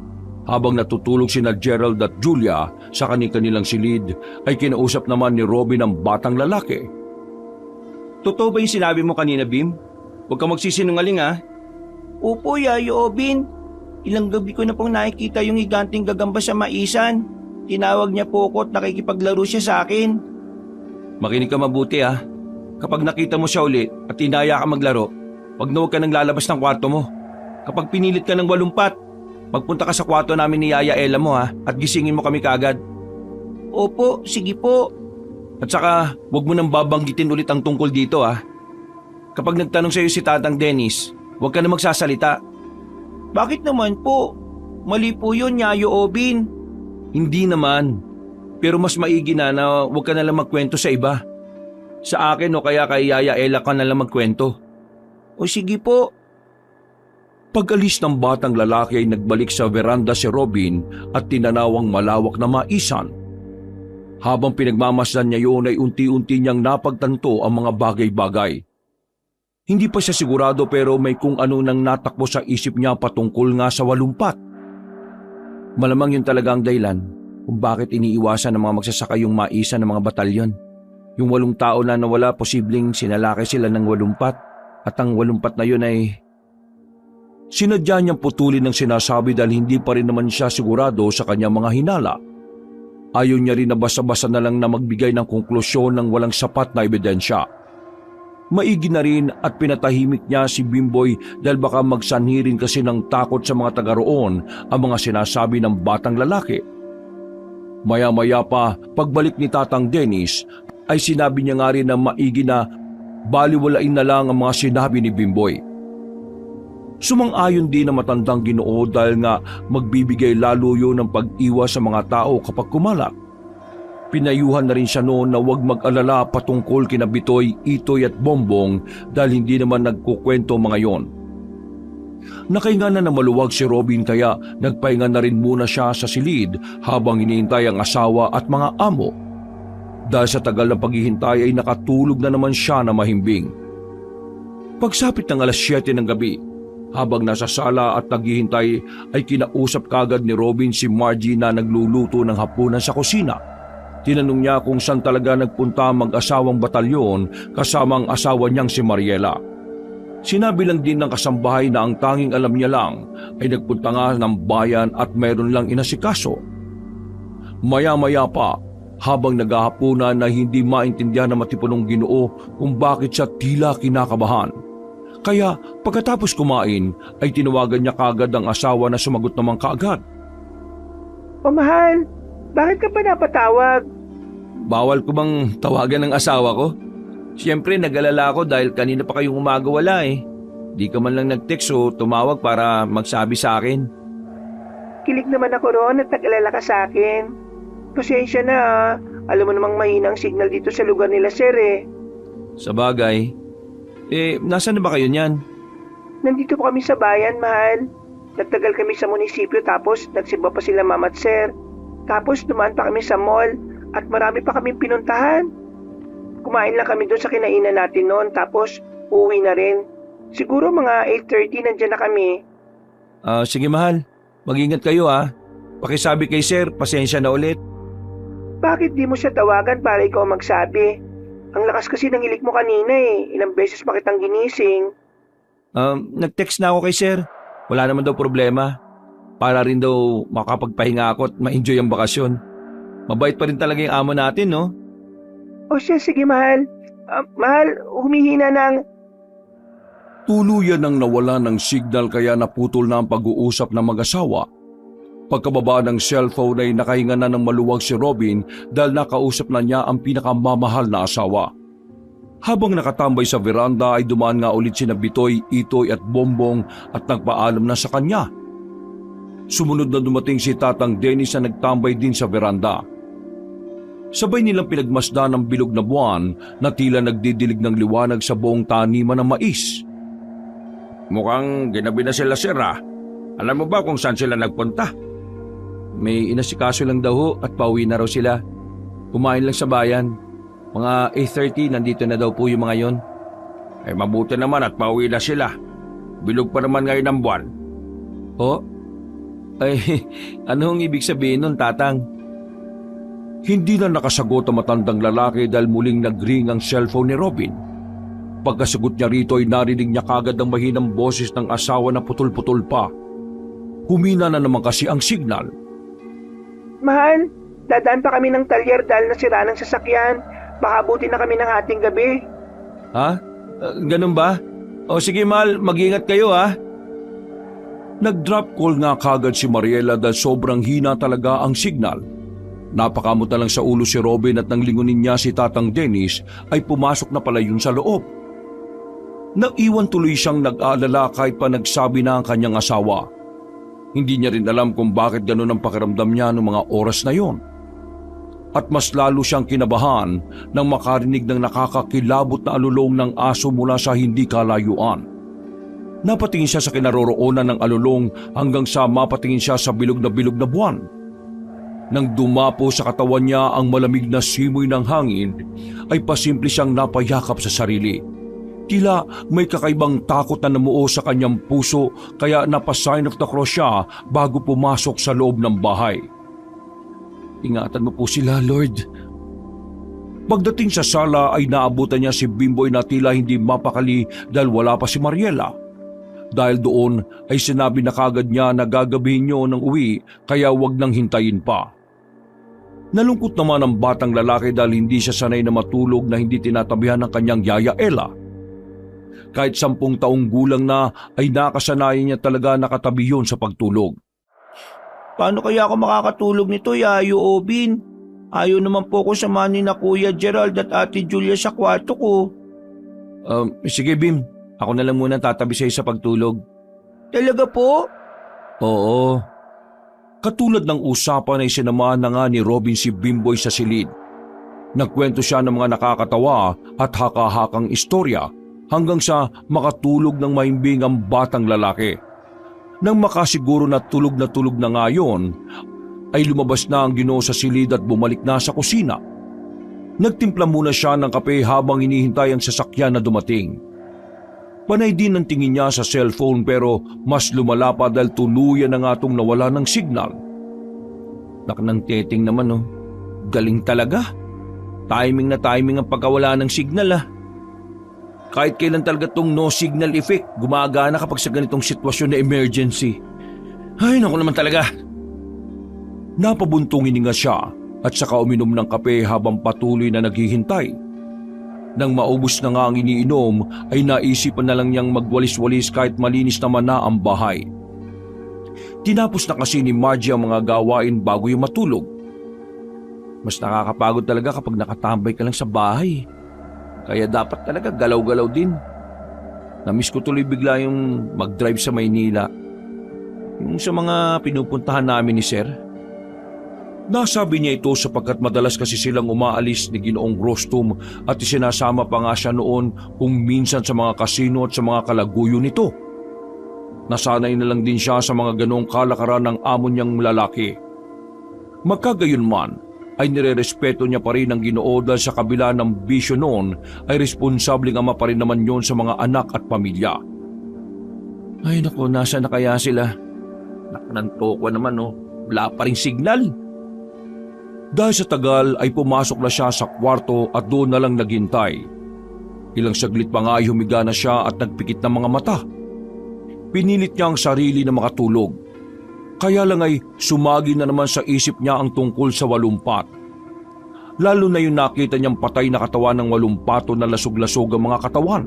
Speaker 1: habang natutulog sina Gerald at Julia sa kanilang silid, ay kinausap naman ni Robin ang batang lalaki.
Speaker 2: Totoo ba yung sinabi mo kanina, Bim? Huwag ka magsisinungaling, ha?
Speaker 3: Opo, Yaya Obin. Ilang gabi ko na pong nakikita yung higanting gagamba sa maisan. Tinawag niya po ako at nakikipaglaro siya sa akin.
Speaker 2: Makinig ka mabuti, ha? Kapag nakita mo siya ulit at inaya ka maglaro, huwag ka nang lalabas ng kwarto mo. Kapag pinilit ka ng walumpat, magpunta ka sa kwarto namin ni Yaya Ella mo, ha? At gisingin mo kami kaagad.
Speaker 3: Opo, sige po.
Speaker 2: At saka, huwag mo nang babanggitin ulit ang tungkol dito, ha? Kapag nagtanong sa iyo si Tatang Dennis, huwag ka na magsasalita.
Speaker 3: Bakit naman po? Mali po yun, Yayo Obin.
Speaker 2: Hindi naman. Pero mas maigi na huwag ka na lang magkwento sa iba. Sa akin o kaya kay Yaya Ella ka na lang magkwento.
Speaker 3: O sige po.
Speaker 1: Pag-alis ng batang lalaki ay nagbalik sa veranda si Robin at tinanaw ang malawak na maisan. Habang pinagmamasdan niya yun ay unti-unti niyang napagtanto ang mga bagay-bagay. Hindi pa siya sigurado pero may kung ano nang natakbo sa isip niya patungkol nga sa walumpat. Malamang yun talaga ang dahilan kung bakit iniiwasan ng mga magsasaka yung maisan ng mga batalyon. Yung 8 tao na nawala, posibleng sinalaki sila ng walumpat at ang walumpat na yun ay... Sinadya niyang putulin ng sinasabi dahil hindi pa rin naman siya sigurado sa kanyang mga hinala. Ayaw niya rin na basta-basta na lang na magbigay ng konklusyon ng walang sapat na ebidensya. Maigi na rin at pinatahimik niya si Bimboy dahil baka magsanhi rin kasi ng takot sa mga taga roon ang mga sinasabi ng batang lalaki. Maya-maya pa, pagbalik ni Tatang Dennis, ay sinabi niya nga rin na maigi na baliwalain na lang ang mga sinabi ni Bimboy. Sumang-ayon din na matandang Ginoo dahil nga magbibigay lalo yun ng pag-iwas sa mga tao kapag kumalat. Pinayuhan na rin siya noon na huwag mag-alala patungkol kina Bitoy, Itoy at Bombong dahil hindi naman nagkukwento mga yon. Nakahinga na maluwag si Robin kaya nagpahinga na rin muna siya sa silid habang iniintay ang asawa at mga amo. Dahil sa tagal ng paghihintay ay nakatulog na naman siya na mahimbing. Pagsapit ng 7:00 ng gabi, habang nasa sala at naghihintay ay kinausap kagad ni Robin si Margie na nagluluto ng hapunan sa kusina. Tinanong niya kung saan talaga nagpunta ang mag-asawang batalyon kasama ang asawa niyang si Mariela. Sinabi lang din ng kasambahay na ang tanging alam niya lang ay nagpunta nga ng bayan at mayroon lang inasikaso. Maya-maya pa, habang naghahapunan na hindi maintindihan ng matipunong Ginoo kung bakit siya tila kinakabahan. Kaya pagkatapos kumain ay tinawagan niya kaagad ang asawa na sumagot naman kaagad.
Speaker 3: O mahal, bakit ka pa napatawag?
Speaker 2: Bawal ko bang tawagan ng asawa ko? Siyempre nag-alala ako dahil kanina pa kayong umaga wala eh. Di ka man lang nag-text o tumawag para magsabi sa akin.
Speaker 3: Kilig naman ako roon at nag-alala ka sa akin. Pasensya na ah. Alam mo namang mahina ang signal dito sa lugar nila sir eh.
Speaker 2: Sa bagay. Nasaan na ba kayo niyan?
Speaker 3: Nandito po kami sa bayan, mahal. Nagtagal kami sa munisipyo tapos nagsimba pa sila mama at sir. Tapos dumaan pa kami sa mall at marami pa kaming pinuntahan. Kumain lang kami doon sa kinainan natin noon tapos uuwi na rin. Siguro mga 8:30 nandiyan na kami.
Speaker 2: Sige mahal, mag-ingat kayo ah. Pakisabi kay sir, pasensya na ulit.
Speaker 3: Bakit di mo siya tawagan para ikaw magsabi? Ang lakas kasi ng hilik mo kanina eh. Ilang beses pa kitang ginising.
Speaker 2: Nag-text na ako kay sir. Wala naman daw problema. Para rin daw makapagpahinga ako at ma-enjoy ang bakasyon. Mabait pa rin talaga yung amo natin, no?
Speaker 3: O siya, sige mahal. Mahal, humihina ng...
Speaker 1: Tuluyan ang nawala ng signal kaya naputol na ang pag-uusap ng mag-asawa. Pagkababa ng cellphone ay nakahinga na ng maluwag si Robin dahil nakausap na niya ang pinakamamahal na asawa. Habang nakatambay sa veranda ay dumaan nga ulit sina Bitoy, Itoy at Bombong at nagpaalam na sa kanya. Sumunod na dumating si Tatang Dennis na nagtambay din sa veranda. Sabay nilang pinagmasdan ang bilog na buwan na tila nagdidilig ng liwanag sa buong taniman ng mais.
Speaker 4: Mukhang ginabi na sila sir ah. Alam mo ba kung saan sila nagpunta?
Speaker 2: May inasikaso lang daw ho at pauwi na raw sila. Kumain lang sa bayan. Mga 8:30 nandito na daw po yung mga yon.
Speaker 4: Ay mabuti naman at pauwi na sila. Bilog pa naman ngayon ang buwan.
Speaker 2: Oh? Ay, anong ibig sabihin nun, Tatang?
Speaker 1: Hindi na nakasagot ang matandang lalaki dahil muling nag-ring ang cellphone ni Robin. Pagkasagot niya rito ay narinig niya kagad ang mahinang boses ng asawa na putol-putol pa. Humina na naman kasi ang signal.
Speaker 3: Mahal, dadaan pa kami ng talyer dahil nasira ng sasakyan. Baka abutin na kami ng hating gabi.
Speaker 2: Ha? Ganun ba? O sige mahal, mag-ingat kayo ha.
Speaker 1: Nag-drop call nga kagad si Mariela dahil sobrang hina talaga ang signal. Napakamot na lang sa ulo si Robin at nang lingunin niya si Tatang Dennis ay pumasok na pala yun sa loob. Naiwan tuloy siyang nag-aalala kahit pa nagsabi na ang kanyang asawa. Hindi niya rin alam kung bakit ganun ang pakiramdam niya noong mga oras na yon. At mas lalo siyang kinabahan nang makarinig ng nakakakilabot na alulong ng aso mula sa hindi kalayuan. Napatingin siya sa kinaroroonan ng alulong hanggang sa mapatingin siya sa bilog na buwan. Nang dumapo sa katawan niya ang malamig na simoy ng hangin, ay pasimple siyang napayakap sa sarili. Tila may kakaibang takot na namuo sa kanyang puso kaya napasign of the cross siya bago pumasok sa loob ng bahay. Ingatan mo po sila, Lord. Pagdating sa sala ay naabutan niya si Bimboy na tila hindi mapakali dahil wala pa si Mariela. Dahil doon ay sinabi na kagad niya na gagabihin niyo ng uwi kaya wag nang hintayin pa. Nalungkot naman ang batang lalaki dahil hindi siya sanay na matulog na hindi tinatabihan ng kanyang yaya Ella. Kahit 10 taong gulang na ay nakasanayan niya talaga nakatabi yun sa pagtulog.
Speaker 3: Paano kaya ako makakatulog nito, Yayo Obin? Ayaw naman po ko samanin na Kuya Gerald at Ate Julia sa kwarto ko.
Speaker 2: Sige Bim, ako na lang muna tatabi sa'yo sa pagtulog.
Speaker 3: Talaga po?
Speaker 2: Oo.
Speaker 1: Katulad ng usapan ay sinamahan na nga ni Robin si Bimboy sa silid. Nagkwento siya ng mga nakakatawa at haka-hakang istorya hanggang sa makatulog ng mahimbing ang batang lalaki. Nang makasiguro na tulog na nga yun, ay lumabas na ang Ginoo sa silid at bumalik na sa kusina. Nagtimpla muna siya ng kape habang hinihintay ang sasakyan na dumating. Panay din ang tingin niya sa cellphone pero mas lumala pa dahil tuluyan na nga itong nawala ng signal.
Speaker 2: Naknang Teteng naman oh. Galing talaga. Timing na timing ang pagkawala ng signal ah. Kahit kailan talaga itong no signal effect gumagana kapag sa ganitong sitwasyon na emergency. Ay naku naman talaga.
Speaker 1: Napabuntong hininga siya at saka uminom ng kape habang patuloy na naghihintay. Nang maubos na nga ang iniinom ay naisipan na lang niyang magwalis-walis kahit malinis naman na ang bahay. Tinapos na kasi ni Margie ang mga gawain bago yung matulog.
Speaker 2: Mas nakakapagod talaga kapag nakatambay ka lang sa bahay. Kaya dapat talaga galaw-galaw din. Namiss ko tuloy bigla yung mag-drive sa Maynila. Yung sa mga pinupuntahan namin ni Sir.
Speaker 1: Nasabi niya ito sapagkat madalas kasi silang umaalis ni Ginoong Rostum at isinasama pa nga siya noon kung minsan sa mga kasino at sa mga kalaguyo nito. Nasanay na lang din siya sa mga ganoong kalakaran ng amo niyang lalaki. Magkagayon man, ay nirerespeto niya pa rin ang Ginoo dahil sa kabila ng bisyo noon ay responsabling ama pa rin naman yon sa mga anak at pamilya.
Speaker 2: Ay naku, nasa na kaya sila? Naknanto ko naman oh, wala pa rin signal.
Speaker 1: Dahil sa tagal ay pumasok na siya sa kwarto at doon na lang naghintay. Ilang saglit pa nga ay humiga na siya at nagpikit ng mga mata. Pinilit niya ang sarili na makatulog. Kaya lang ay sumagi na naman sa isip niya ang tungkol sa walumpat. Lalo na yung nakita niyang patay na katawan ng walumpato na lasog-lasog ang mga katawan.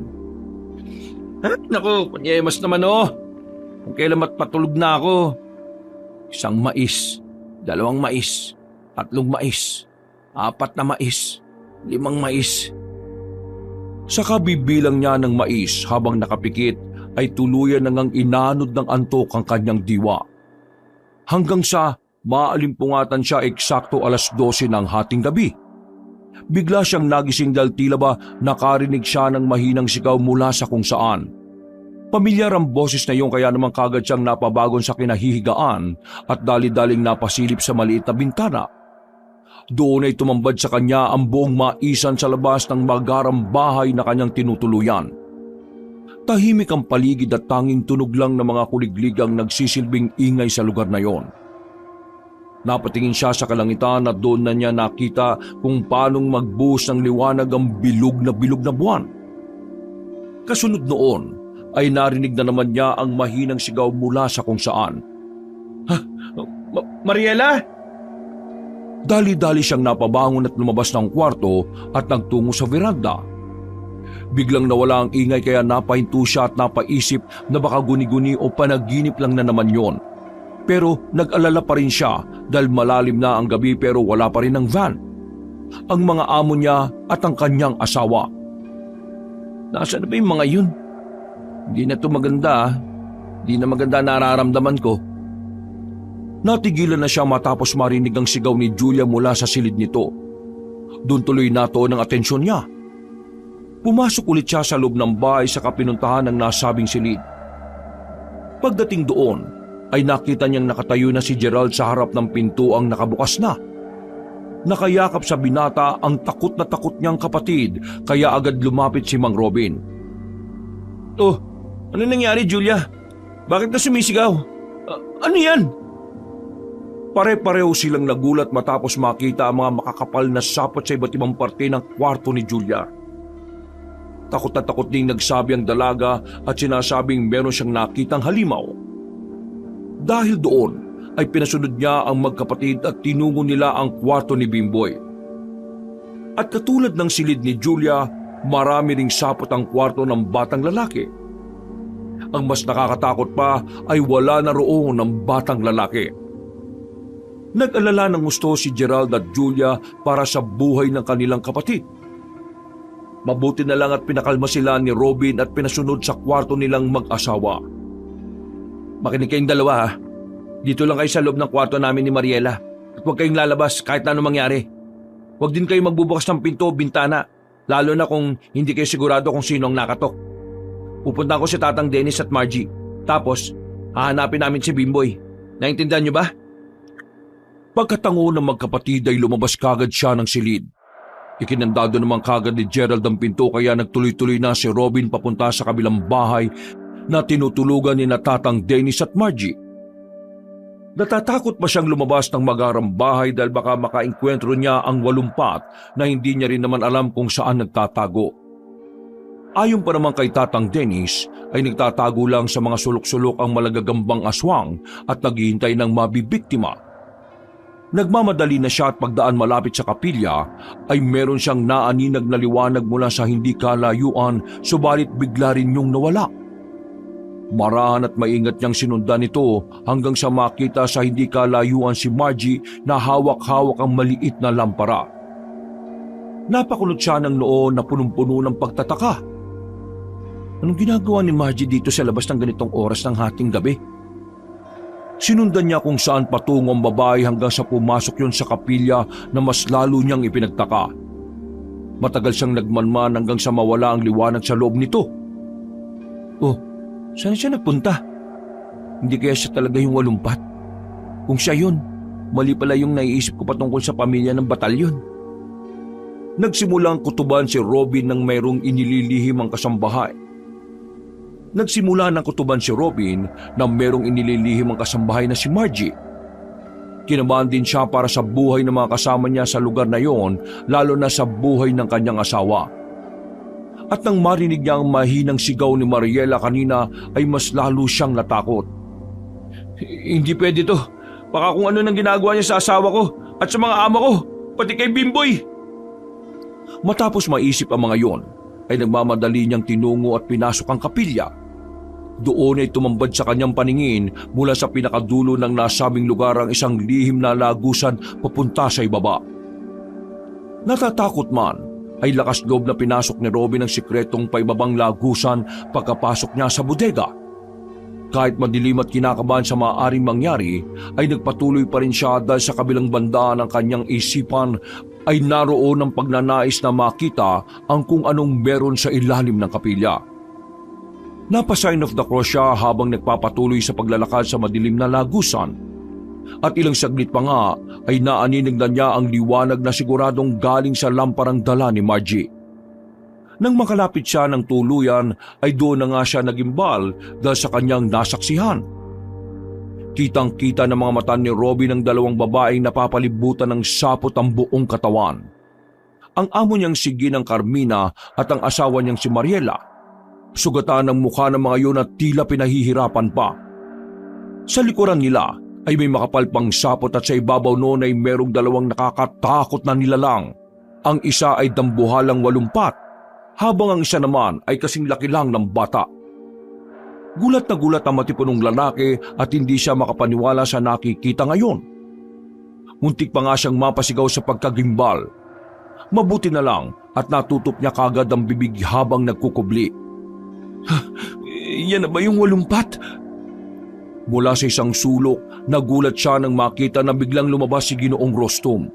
Speaker 2: Naku, panyemas naman oh. Kung kailan matpatulog na ako. 1 mais, 2 mais, 3 mais, 4 na mais, 5 mais.
Speaker 1: Sa kabibilang niya ng mais habang nakapikit ay tuluyan nang inanod ng antok ang kanyang diwa. Hanggang sa maalimpungatan siya eksakto 12:00 ng hating gabi. Bigla siyang nagising dahil tila ba nakarinig siya ng mahinang sigaw mula sa kung saan. Pamilyar ang boses na iyon kaya naman kagad siyang napabagon sa kinahihigaan at dali-daling napasilip sa maliit na bintana. Doon ay tumambad sa kanya ang buong maisan sa labas ng magarang bahay na kanyang tinutuluyan. Tahimik ang paligid at tanging tunog lang ng mga kuliglig ang nagsisilbing ingay sa lugar na yon. Napatingin siya sa kalangitan at doon na niya nakita kung paanong magbuhos ng liwanag ang bilog na buwan. Kasunod noon ay narinig na naman niya ang mahinang sigaw mula sa kung saan.
Speaker 2: Mariela?
Speaker 1: Dali-dali siyang napabangon at lumabas ng kwarto at nagtungo sa veranda. Biglang nawala ang ingay kaya napahinto siya at napaisip na baka guni-guni o panaginip lang na naman yon. Pero nag-alala pa rin siya dahil malalim na ang gabi pero wala pa rin ang van, ang mga amo niya at ang kanyang asawa.
Speaker 2: Nasaan na ba yung mga yun? Hindi na to maganda. Hindi na maganda nararamdaman ko.
Speaker 1: Natigilan na siya matapos marinig ang sigaw ni Julia mula sa silid nito. Doon tuloy natuon ang atensyon niya. Pumasok ulit siya sa loob ng bahay sa kapinuntahan ng nasabing silid. Pagdating doon, ay nakita niyang nakatayo na si Gerald sa harap ng pintuang nakabukas na. Nakayakap sa binata ang takot na takot niyang kapatid, kaya agad lumapit si Mang Robin. "Oh, ano nangyari, Julia? Bakit ka sumisigaw? Ano yan?" Pare-pareho silang nagulat matapos makita ang mga makakapal na sapot sa iba't ibang parte ng kwarto ni Julia. Takot na takot ding nagsabi ang dalaga at sinasabing meron siyang nakitang halimaw. Dahil doon ay pinasunod niya ang magkapatid at tinungo nila ang kwarto ni Bimboy. At katulad ng silid ni Julia, marami ring sapot ang kwarto ng batang lalaki. Ang mas nakakatakot pa ay wala na roon ng batang lalaki. Nag-alala ng gusto si Gerald at Julia para sa buhay ng kanilang kapatid. Mabuti na lang at pinakalma sila ni Robin at pinasunod sa kwarto nilang mag-asawa. "Makinig kayong dalawa ha. Dito lang kayo sa loob ng kwarto namin ni Mariela at huwag kayong lalabas kahit na ano mangyari. Huwag din kayo magbubukas ng pinto o bintana, lalo na kung hindi kayo sigurado kung sino ang nakatok. Pupunta ko si Tatang Dennis at Margie. Tapos, hahanapin namin si Bimboy. Naintindihan niyo ba?" Pagkatango ng magkapatid ay lumabas kagad siya ng silid. Ikinandado naman kagad ni Gerald ang pinto kaya nagtuloy-tuloy na si Robin papunta sa kabilang bahay na tinutulugan ni Tatang Dennis at Margie. Natatakot pa siyang lumabas ng magarang bahay dahil baka makaengkwentro niya ang walumpat na hindi niya rin naman alam kung saan nagtatago. Ayon pa naman kay Tatang Dennis ay nagtatago lang sa mga sulok-sulok ang malagagambang aswang at naghihintay ng mabibiktima. Nagmamadali na siya at pagdaan malapit sa kapilya ay meron siyang naaninag na liwanag mula sa hindi kalayuan, subalit bigla rin yung nawala. Marahan at maingat niyang sinundan ito hanggang sa makita sa hindi kalayuan si Margie na hawak-hawak ang maliit na lampara. Napakunot siya ng noo na punong-puno ng pagtataka. Anong ginagawa ni Margie dito sa labas ng ganitong oras ng hating gabi? Sinundan niya kung saan patungo ang babae hanggang sa pumasok yun sa kapilya na mas lalo niyang ipinagtaka. Matagal siyang nagmanman hanggang sa mawala ang liwanag sa loob nito. "Oh, saan siya nagpunta? Hindi kaya siya talaga yung walumpat? Kung siya yun, mali pala yung naiisip ko patungkol sa pamilya ng batalyon." Nagsimulang kutuban si Robin nang mayroong inililihim ang kasambahay. Nagsimula ng kutuban si Robin na merong inililihim ang kasambahay na si Margie. Kinabahan din siya para sa buhay ng mga kasama niya sa lugar na yon, lalo na sa buhay ng kanyang asawa. At nang marinig niya ang mahinang sigaw ni Mariela kanina ay mas lalo siyang natakot. "Hindi pwede to. Baka kung ano nang ginagawa niya sa asawa ko at sa mga ama ko, pati kay Bimboy." Matapos maisip ang mga yon, ay nagmamadali niyang tinungo at pinasok ang kapilya. Doon ay tumambad sa kanyang paningin mula sa pinakadulo ng nasabing lugar ang isang lihim na lagusan papunta sa ibaba. Natatakot man, ay lakas loob na pinasok ni Robin ang sikretong paibabang lagusan pagkapasok niya sa bodega. Kahit madilim at kinakabahan sa maaaring mangyari, ay nagpatuloy pa rin siya dahil sa kabilang banda ng kanyang isipan ay naroon ang pagnanais na makita ang kung anong meron sa ilalim ng kapilya. Napa-sign of the cross siya habang nagpapatuloy sa paglalakad sa madilim na lagusan. At ilang saglit pa nga ay naaninig na niya ang liwanag na siguradong galing sa lamparang dala ni Margie. Nang makalapit siya ng tuluyan ay doon na nga siya nagimbal dahil sa kanyang nasaksihan. Kitang-kita ng mga mata ni Robin ang dalawang babaeng napapalibutan ng sapot ang buong katawan. Ang amo niyang si Ginang Carmina at ang asawa niyang si Mariela. Sugatan ang mukha ng mga yun at tila pinahihirapan pa. Sa likuran nila ay may makapal pang sapot at sa ibabaw noon ay merong dalawang nakakatakot na nilalang. Ang isa ay dambuhalang walumpat, habang ang isa naman ay kasing laki lang ng bata. Gulat na gulat ang matipunong lalaki at hindi siya makapaniwala sa nakikita ngayon. Muntik pa nga siyang mapasigaw sa pagkagimbal. Mabuti na lang at natutop niya kagad ang bibig habang nagkukubli. Yan na ba yung walumpat? Mula sa isang sulok, nagulat siya nang makita na biglang lumabas si Ginoong Rostom.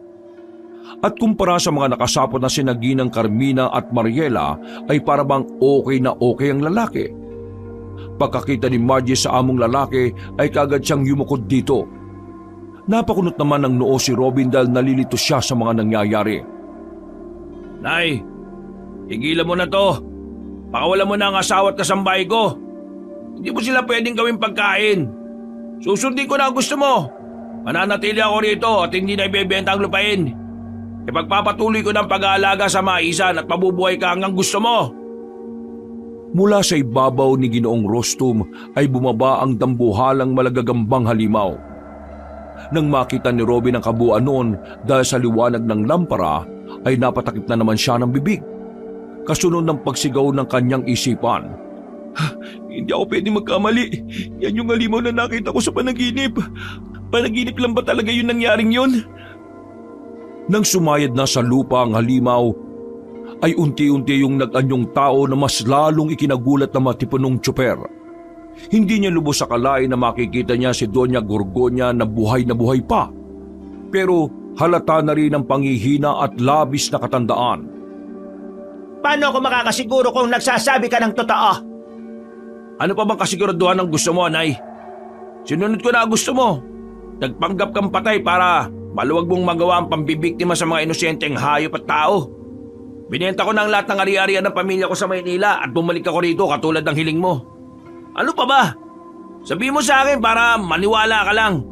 Speaker 1: At kumpara sa mga nakasapot na sina Ginang Carmina at Mariela ay parabang okay na okay ang lalaki. Pagkakita ni Margie sa among lalaki ay kagad siyang yumukod dito. Napakunot naman ng noo si Robin dahil nalilito siya sa mga nangyayari.
Speaker 4: Nay, tigilan mo na to. Pakawalan mo na ang asawa at kasambahay ko. Hindi mo sila pwedeng gawing pagkain. Susundin ko na ang gusto mo. Mananatili ako rito at hindi na ibebenta ang lupain. Ipagpapatuloy ko ng pag-aalaga sa maisan at mabubuhay ka hanggang gusto mo.
Speaker 1: Mula sa ibabaw ni Ginoong Rostum ay bumaba ang dambuhalang malagagambang halimaw. Nang makita ni Robin ang kabuuan noon dahil sa liwanag ng lampara ay napatakip na naman siya ng bibig. Kasunod ng pagsigaw ng kanyang isipan. Hindi ako pwede magkamali. Yan yung halimaw na nakita ko sa panaginip. Panaginip lang ba talaga yung nangyaring yun? Nang sumayad na sa lupa ang halimaw, ay unti-unti yung nag-anyong tao na mas lalong ikinagulat na matipunong tsuper. Hindi niya lubos akalain na makikita niya si Doña Gorgonya na buhay pa. Pero halata na rin ang panghihina at labis na katandaan.
Speaker 3: Paano ako makakasiguro kung nagsasabi ka ng totoo?
Speaker 4: Ano pa bang kasiguraduhan ng gusto mo, Nay? Sinunod ko na ang gusto mo. Nagpanggap kang patay para maluwag mong magawa ang pambibiktima sa mga inosenteng hayop at tao. Binenta ko na ang lahat ng ari-arian ng pamilya ko sa Maynila at bumalik ako rito katulad ng hiling mo. Ano pa ba? Sabihin mo sa akin para maniwala ka lang.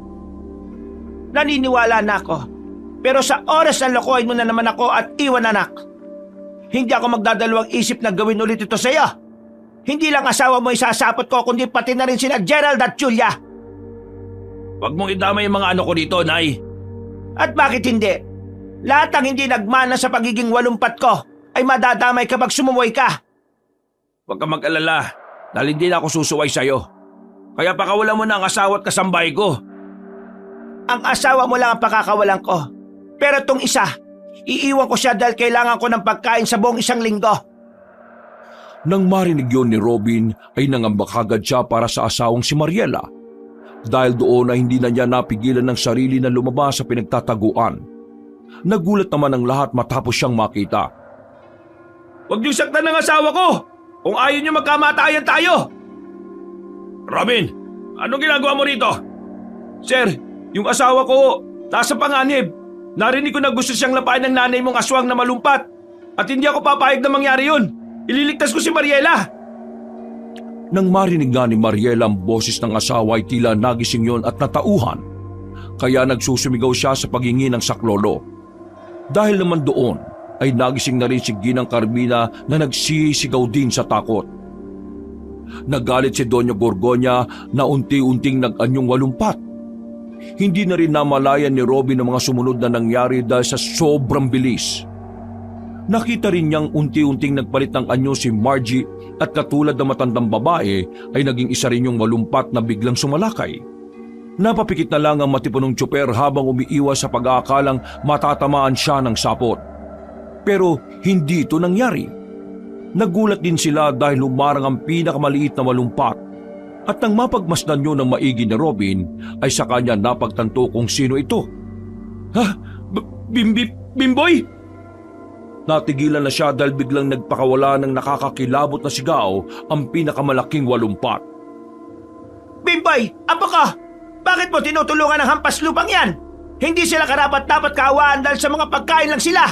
Speaker 3: Naniniwala na ako. Pero sa oras na lokohin mo na naman ako at iwan anak, hindi ako magdadalawang isip na gawin ulit ito sa iyo. Hindi lang asawa mo isasapot ko kundi pati na rin sina Gerald at Julia.
Speaker 4: Huwag mong idamay yung mga ano ko dito, Nay.
Speaker 3: At bakit hindi? Lahat ang hindi nagmana sa pagiging walumpat ko ay madadamay kapag sumuway ka.
Speaker 4: Huwag ka mag-alala dahil hindi na ako susuway sa'yo. Kaya pakawalan mo na ang asawa at kasambahay ko.
Speaker 3: Ang asawa mo lang ang pakakawalan ko. Pero tong isa, iiwan ko siya dahil kailangan ko ng pagkain sa buong isang linggo.
Speaker 1: Nang marinig yon ni Robin ay nangambak agad siya para sa asawang si Mariela. Dahil doon ay hindi na niya napigilan ng sarili na lumabas sa pinagtataguan. Nagulat naman ang lahat matapos siyang makita.
Speaker 4: Huwag niyo saktan ng asawa ko! Kung ayaw niyo magkamatayan tayo! Robin, anong ginagawa mo rito?
Speaker 1: Sir, yung asawa ko nasa panganib. Narinig ko na gusto siyang lapain ng nanay mong aswang na malumpat. At hindi ako papayag na mangyari yun. Ililigtas ko si Mariela. Nang marinig nga ni Mariela ang boses ng asawa ay tila nagising yon at natauhan. Kaya nagsusumigaw siya sa paghingi ng saklolo. Dahil naman doon ay nagising na rin si Ginang Carmina na nagsisigaw din sa takot. Nagalit si Doña Gorgonya na unti-unting nag-anyong walumpat. Hindi na rin namalayan ni Robin ang mga sumunod na nangyari dahil sa sobrang bilis. Nakita rin niyang unti-unting nagpalit ng anyo si Margie at katulad ng matandang babae ay naging isa rin yung walumpat na biglang sumalakay. Napapikit na lang ang matipunong tsuper habang umiiwas sa pag-aakalang matatamaan siya ng sapot. Pero hindi ito nangyari. Nagulat din sila dahil humarang ang pinakamaliit na walumpat. At nang mapagmasdan nyo ng maigi ni Robin ay sa kanya napagtanto kung sino ito. Ha? Bimboy? Natigilan na siya dahil biglang nagpakawala ng nakakakilabot na sigaw ang pinakamalaking walumpat.
Speaker 3: Bimboy, apo ko! Bakit mo tinutulungan ang hampas lupang yan? Hindi sila karapat-dapat kaawaan dahil sa mga pagkain lang sila.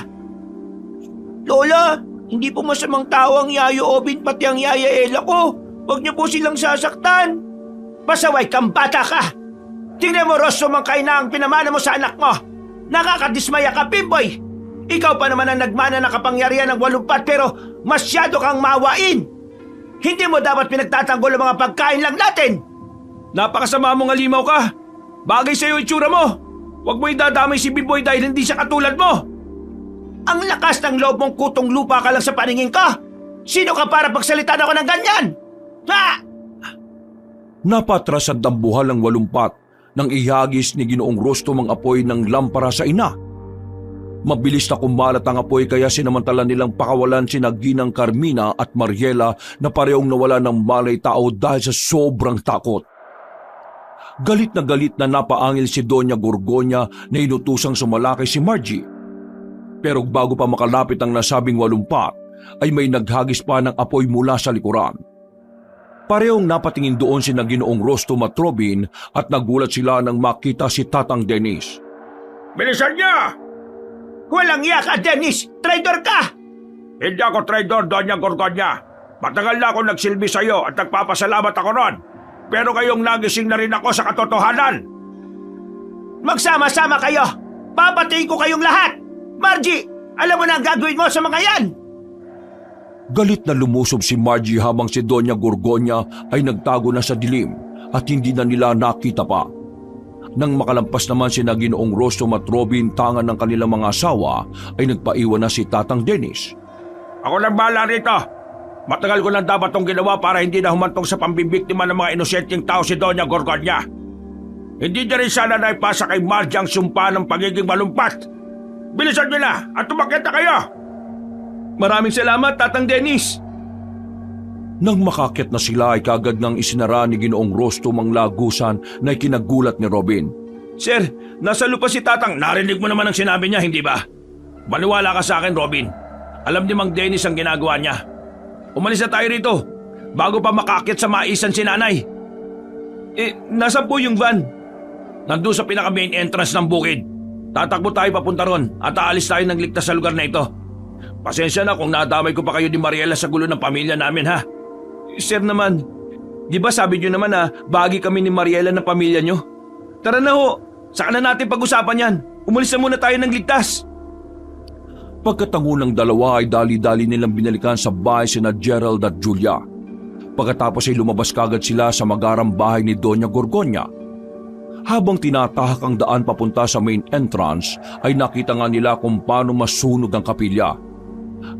Speaker 3: Lola, hindi po masamang tao ang Yayo Obin pati ang Yaya Ella ko. Huwag niyo po silang sasaktan. Pasaway kang bata ka. Tingnan mo, Rosso, mang kaina ang pinamana mo sa anak mo. Nakakadismaya ka, Bimboy. Ikaw pa naman ang nagmana ng kapangyarihan ng walumpat pero masyado kang maawain. Hindi mo dapat pinagtatanggol ang mga pagkain lang natin.
Speaker 1: Napakasama mong alimaw ka. Bagay sa'yo itsura mo. Huwag mo idadamay si Bimboy dahil hindi siya katulad mo.
Speaker 3: Ang lakas ng loob mong kutong lupa ka lang sa paningin ka. Sino ka para pagsalitan ako ng ganyan? Ha!
Speaker 1: Napatras ang dambuhal ng walumpat nang ihagis ni Ginoong Rostom ang apoy ng lampara sa ina. Mabilis na kumalat ang apoy kaya sinamantala nilang pakawalan sina Ginang Carmina at Mariela na parehong nawala ng malay tao dahil sa sobrang takot. Galit na napaangil si Doña Gorgonya na inutusang sumalakay si Margie. Pero bago pa makalapit ang nasabing walumpat, ay may naghagis pa ng apoy mula sa likuran. Parehong napatingin doon si Ginoong Rostom at Robin at nagulat sila nang makita si Tatang Dennis.
Speaker 4: Bilisan niya!
Speaker 3: Walang iya ka, Dennis! Traitor ka!
Speaker 4: Hindi ako traidor, Doña Gorgonya. Matagal na ako nagsilbi sa iyo at nagpapasalamat ako ron. Pero kayong nagising na rin ako sa katotohanan.
Speaker 3: Magsama-sama kayo! Papatayin ko kayong lahat! Margie, alam mo na ang gagawin mo sa mga yan!
Speaker 1: Galit na lumusob si Margie habang si Doña Gorgonya ay nagtago na sa dilim at hindi na nila nakita pa. Nang makalampas naman si Ginoong Rostom at Robin tangan ng kanilang mga asawa ay nagpaiwan na si Tatang Dennis.
Speaker 4: Ako lang bahala rito. Matagal ko lang dapat itong ginawa para hindi na humantong sa pambibiktima ng mga inosenteng tao si Doña Gorgonya. Hindi na rin sana naipasa kay Margie ang sumpa ng pagiging malumpat. Bilisan niyo na at tumakit na kayo!
Speaker 3: Maraming salamat, Tatang Dennis!
Speaker 1: Nang makakit na sila ay kagad nang isinara ni Ginoong Rostom ang lagusan na ikinagulat ni Robin.
Speaker 3: Sir, nasa lupa si Tatang.
Speaker 4: Narinig mo naman ang sinabi niya, hindi ba? Maniwala ka sa akin, Robin. Alam ni Mang Dennis ang ginagawa niya. Umalis na tayo rito bago pa makakit sa maisan si nanay.
Speaker 3: Nasaan po yung van?
Speaker 4: Nandun sa pinaka-main entrance ng bukid. Tatakbo tayo papunta ron at aalis tayo ng ligtas sa lugar na ito. Pasensya na kung nadamay ko pa kayo ni Mariela sa gulo ng pamilya namin, ha?
Speaker 3: Sir naman, di ba sabi niyo naman na bahagi kami ni Mariela ng pamilya niyo? Tara na ho, saka na natin pag-usapan yan. Umalis na muna tayo ng ligtas.
Speaker 1: Pagkatango ng dalawa ay dali-dali nilang binalikan sa bahay sina Gerald at Julia. Pagkatapos ay lumabas kagad sila sa magarang bahay ni Doña Gorgonya. Habang tinatahak ang daan papunta sa main entrance ay nakita nga nila kung paano masunog ang kapilya.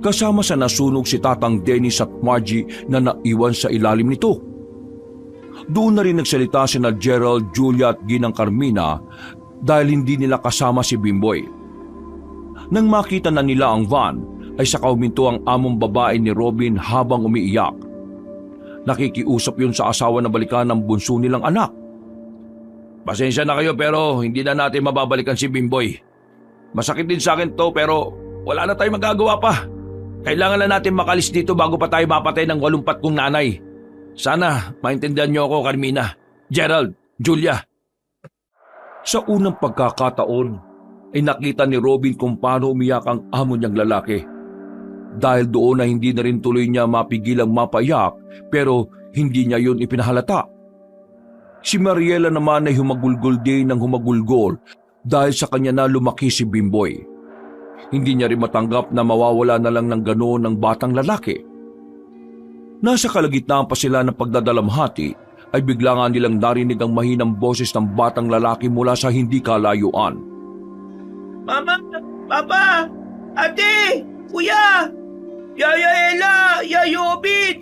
Speaker 1: Kasama sa nasunog si Tatang Dennis at Margie na naiwan sa ilalim nito. Doon na rin nagsalita sina Gerald, Julia at Ginang Carmina dahil hindi nila kasama si Bimboy. Nang makita na nila ang van ay saka huminto ang among babae ni Robin habang umiiyak. Nakikiusap yun sa asawa na balikan ng bunso nilang anak.
Speaker 4: Pasensya na kayo pero hindi na natin mababalikan si Bimboy. Masakit din sa akin to pero wala na tayong magagawa pa. Kailangan na natin makalis dito bago pa tayo mapatay ng 80 kong nanay. Sana maintindihan niyo ako, Carmina, Gerald, Julia.
Speaker 1: Sa unang pagkakataon ay nakita ni Robin kung paano umiyak ang amo niyang lalaki. Dahil doon na hindi na rin tuloy niya mapigilang mapayak pero hindi niya yun ipinahalata. Si Mariela naman ay humagulgol din ng humagulgol dahil sa kanya na lumaki si Bimboy. Hindi niya rin matanggap na mawawala na lang ng ganoon ng batang lalaki. Nasa kalagitnaan pa sila ng pagdadalamhati ay bigla nga nilang narinig ang mahinang boses ng batang lalaki mula sa hindi kalayuan.
Speaker 3: Mama! Papa! Ate! Kuya! Yaya Ella! Yaya Obit!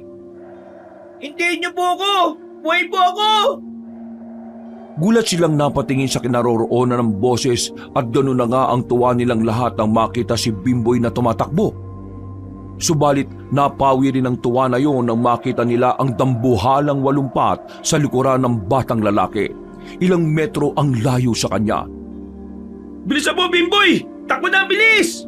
Speaker 3: Hintayin niyo po ako! Buhay po ako!
Speaker 1: Gulat silang napatingin sa kinaroroonan ng boses at gano'n na nga ang tuwa nilang lahat nang makita si Bimboy na tumatakbo. Subalit napawi rin ang tuwa na yon nang makita nila ang dambuhalang walumpat sa likuran ng batang lalaki. Ilang metro ang layo sa kanya.
Speaker 3: Bilis po, Bimboy! Takbo na ang bilis!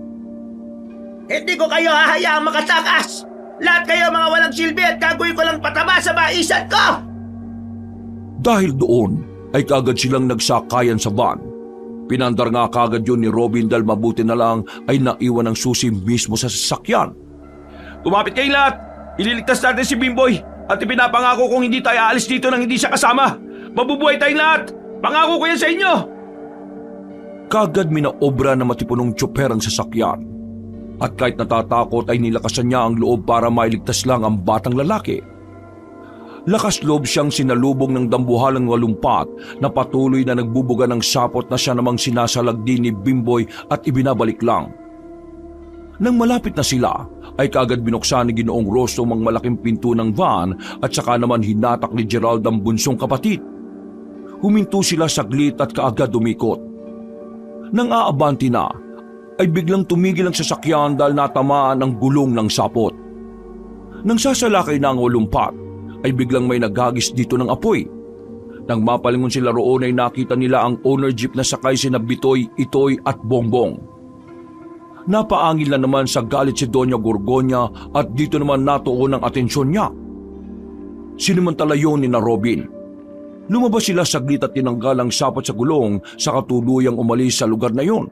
Speaker 3: Hindi ko kayo hahayaang makatakas! Lahat kayo mga walang silbi at gagawin ko lang pataba sa maisan ko!
Speaker 1: Dahil doon ay kagad silang nagsakayan sa van. Pinandar nga kagad yun ni Robin dahil mabuti na lang ay naiwan ang susi mismo sa sasakyan.
Speaker 3: Kumapit kayong lahat! Ililigtas natin si Bimboy at ipinapangako kung hindi tayo aalis dito nang hindi siya kasama. Mabubuhay tayong lahat! Pangako ko yan sa inyo!
Speaker 1: Kagad minaobra na matipunong tsoper ang sasakyan. At kahit natatakot ay nilakasan niya ang loob para mailigtas lang ang batang lalaki. Lakas loob siyang sinalubong ng dambuhalang walumpat na patuloy na nagbubuga ng sapot na siya namang sinasalagdi ni Bimboy at ibinabalik lang. Nang malapit na sila, ay kaagad binuksan ni Ginoong Rostom ang malaking pinto ng van at saka naman hinatak ni Gerald ang bunsong kapatid. Huminto sila saglit at kaagad umikot. Nang aabanti na, ay biglang tumigil ang sasakyan dahil natamaan ang gulong ng sapot. Nang sasalakay na ang walumpat, ay biglang may naghagis dito ng apoy. Nang mapalingon sila roon ay nakita nila ang owner jeep na sakay sina Bitoy, Itoy at Bongbong. Napaangil na naman sa galit si Doña Gorgonya at dito naman natuon ang atensyon niya. Sinimantala yun ni na Robin. Lumabas sila saglit at tinanggal ang sapat sa gulong sa katuluyang umalis sa lugar na yon.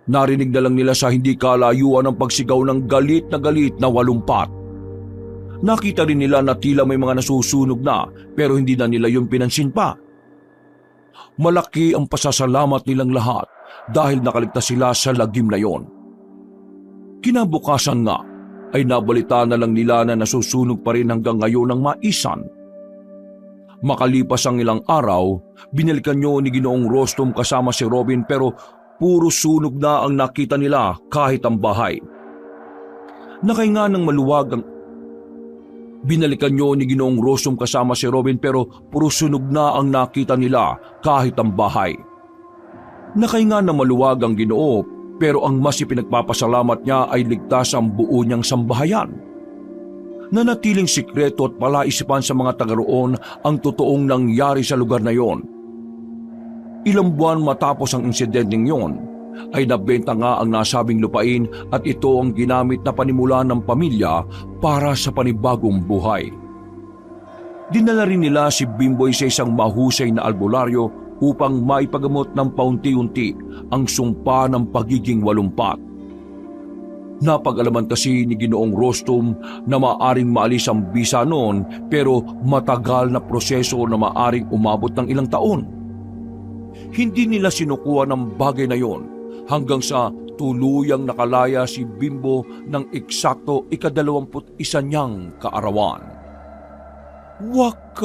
Speaker 1: Narinig na lang nila sa hindi kalayuan ang pagsigaw ng galit na walumpat. Nakita rin nila na tila may mga nasusunog na pero hindi na nila yun pinansin pa. Malaki ang pasasalamat nilang lahat dahil nakaligtas sila sa lagim na yon. Kinabukasan nga ay nabalita na lang nila na nasusunog pa rin hanggang ngayon ang maisan. Makalipas ang ilang araw, binalikan niyo ni Ginoong Rostom kasama si Robin pero puro sunog na ang nakita nila kahit ang bahay. Nakahinga ng maluwag ang Binalikan niyo ni Ginoong Rostom kasama si Robin pero puro sunog na ang nakita nila kahit ang bahay. Nakahinga ng maluwag ang Ginoo pero ang mas ipinagpapasalamat niya ay ligtas ang buo niyang sambahayan. Nanatiling sikreto at palaisipan sa mga taga roon ang totoong nangyari sa lugar na yon. Ilang buwan matapos ang insidenteng yon, ay nabenta nga ang nasabing lupain at ito ang ginamit na panimula ng pamilya para sa panibagong buhay. Dinala rin nila si Bimboy sa isang mahusay na albularyo upang maipagamot ng paunti-unti ang sumpa ng pagiging walumpat. Napag-alaman kasi ni Ginoong Rostom na maaring maalis ang bisa noon pero matagal na proseso na maaring umabot ng ilang taon. Hindi nila sinukuha ng bagay na yon hanggang sa tuluyang nakalaya si Bimbo ng eksakto 21 niyang kaarawan. Wakas!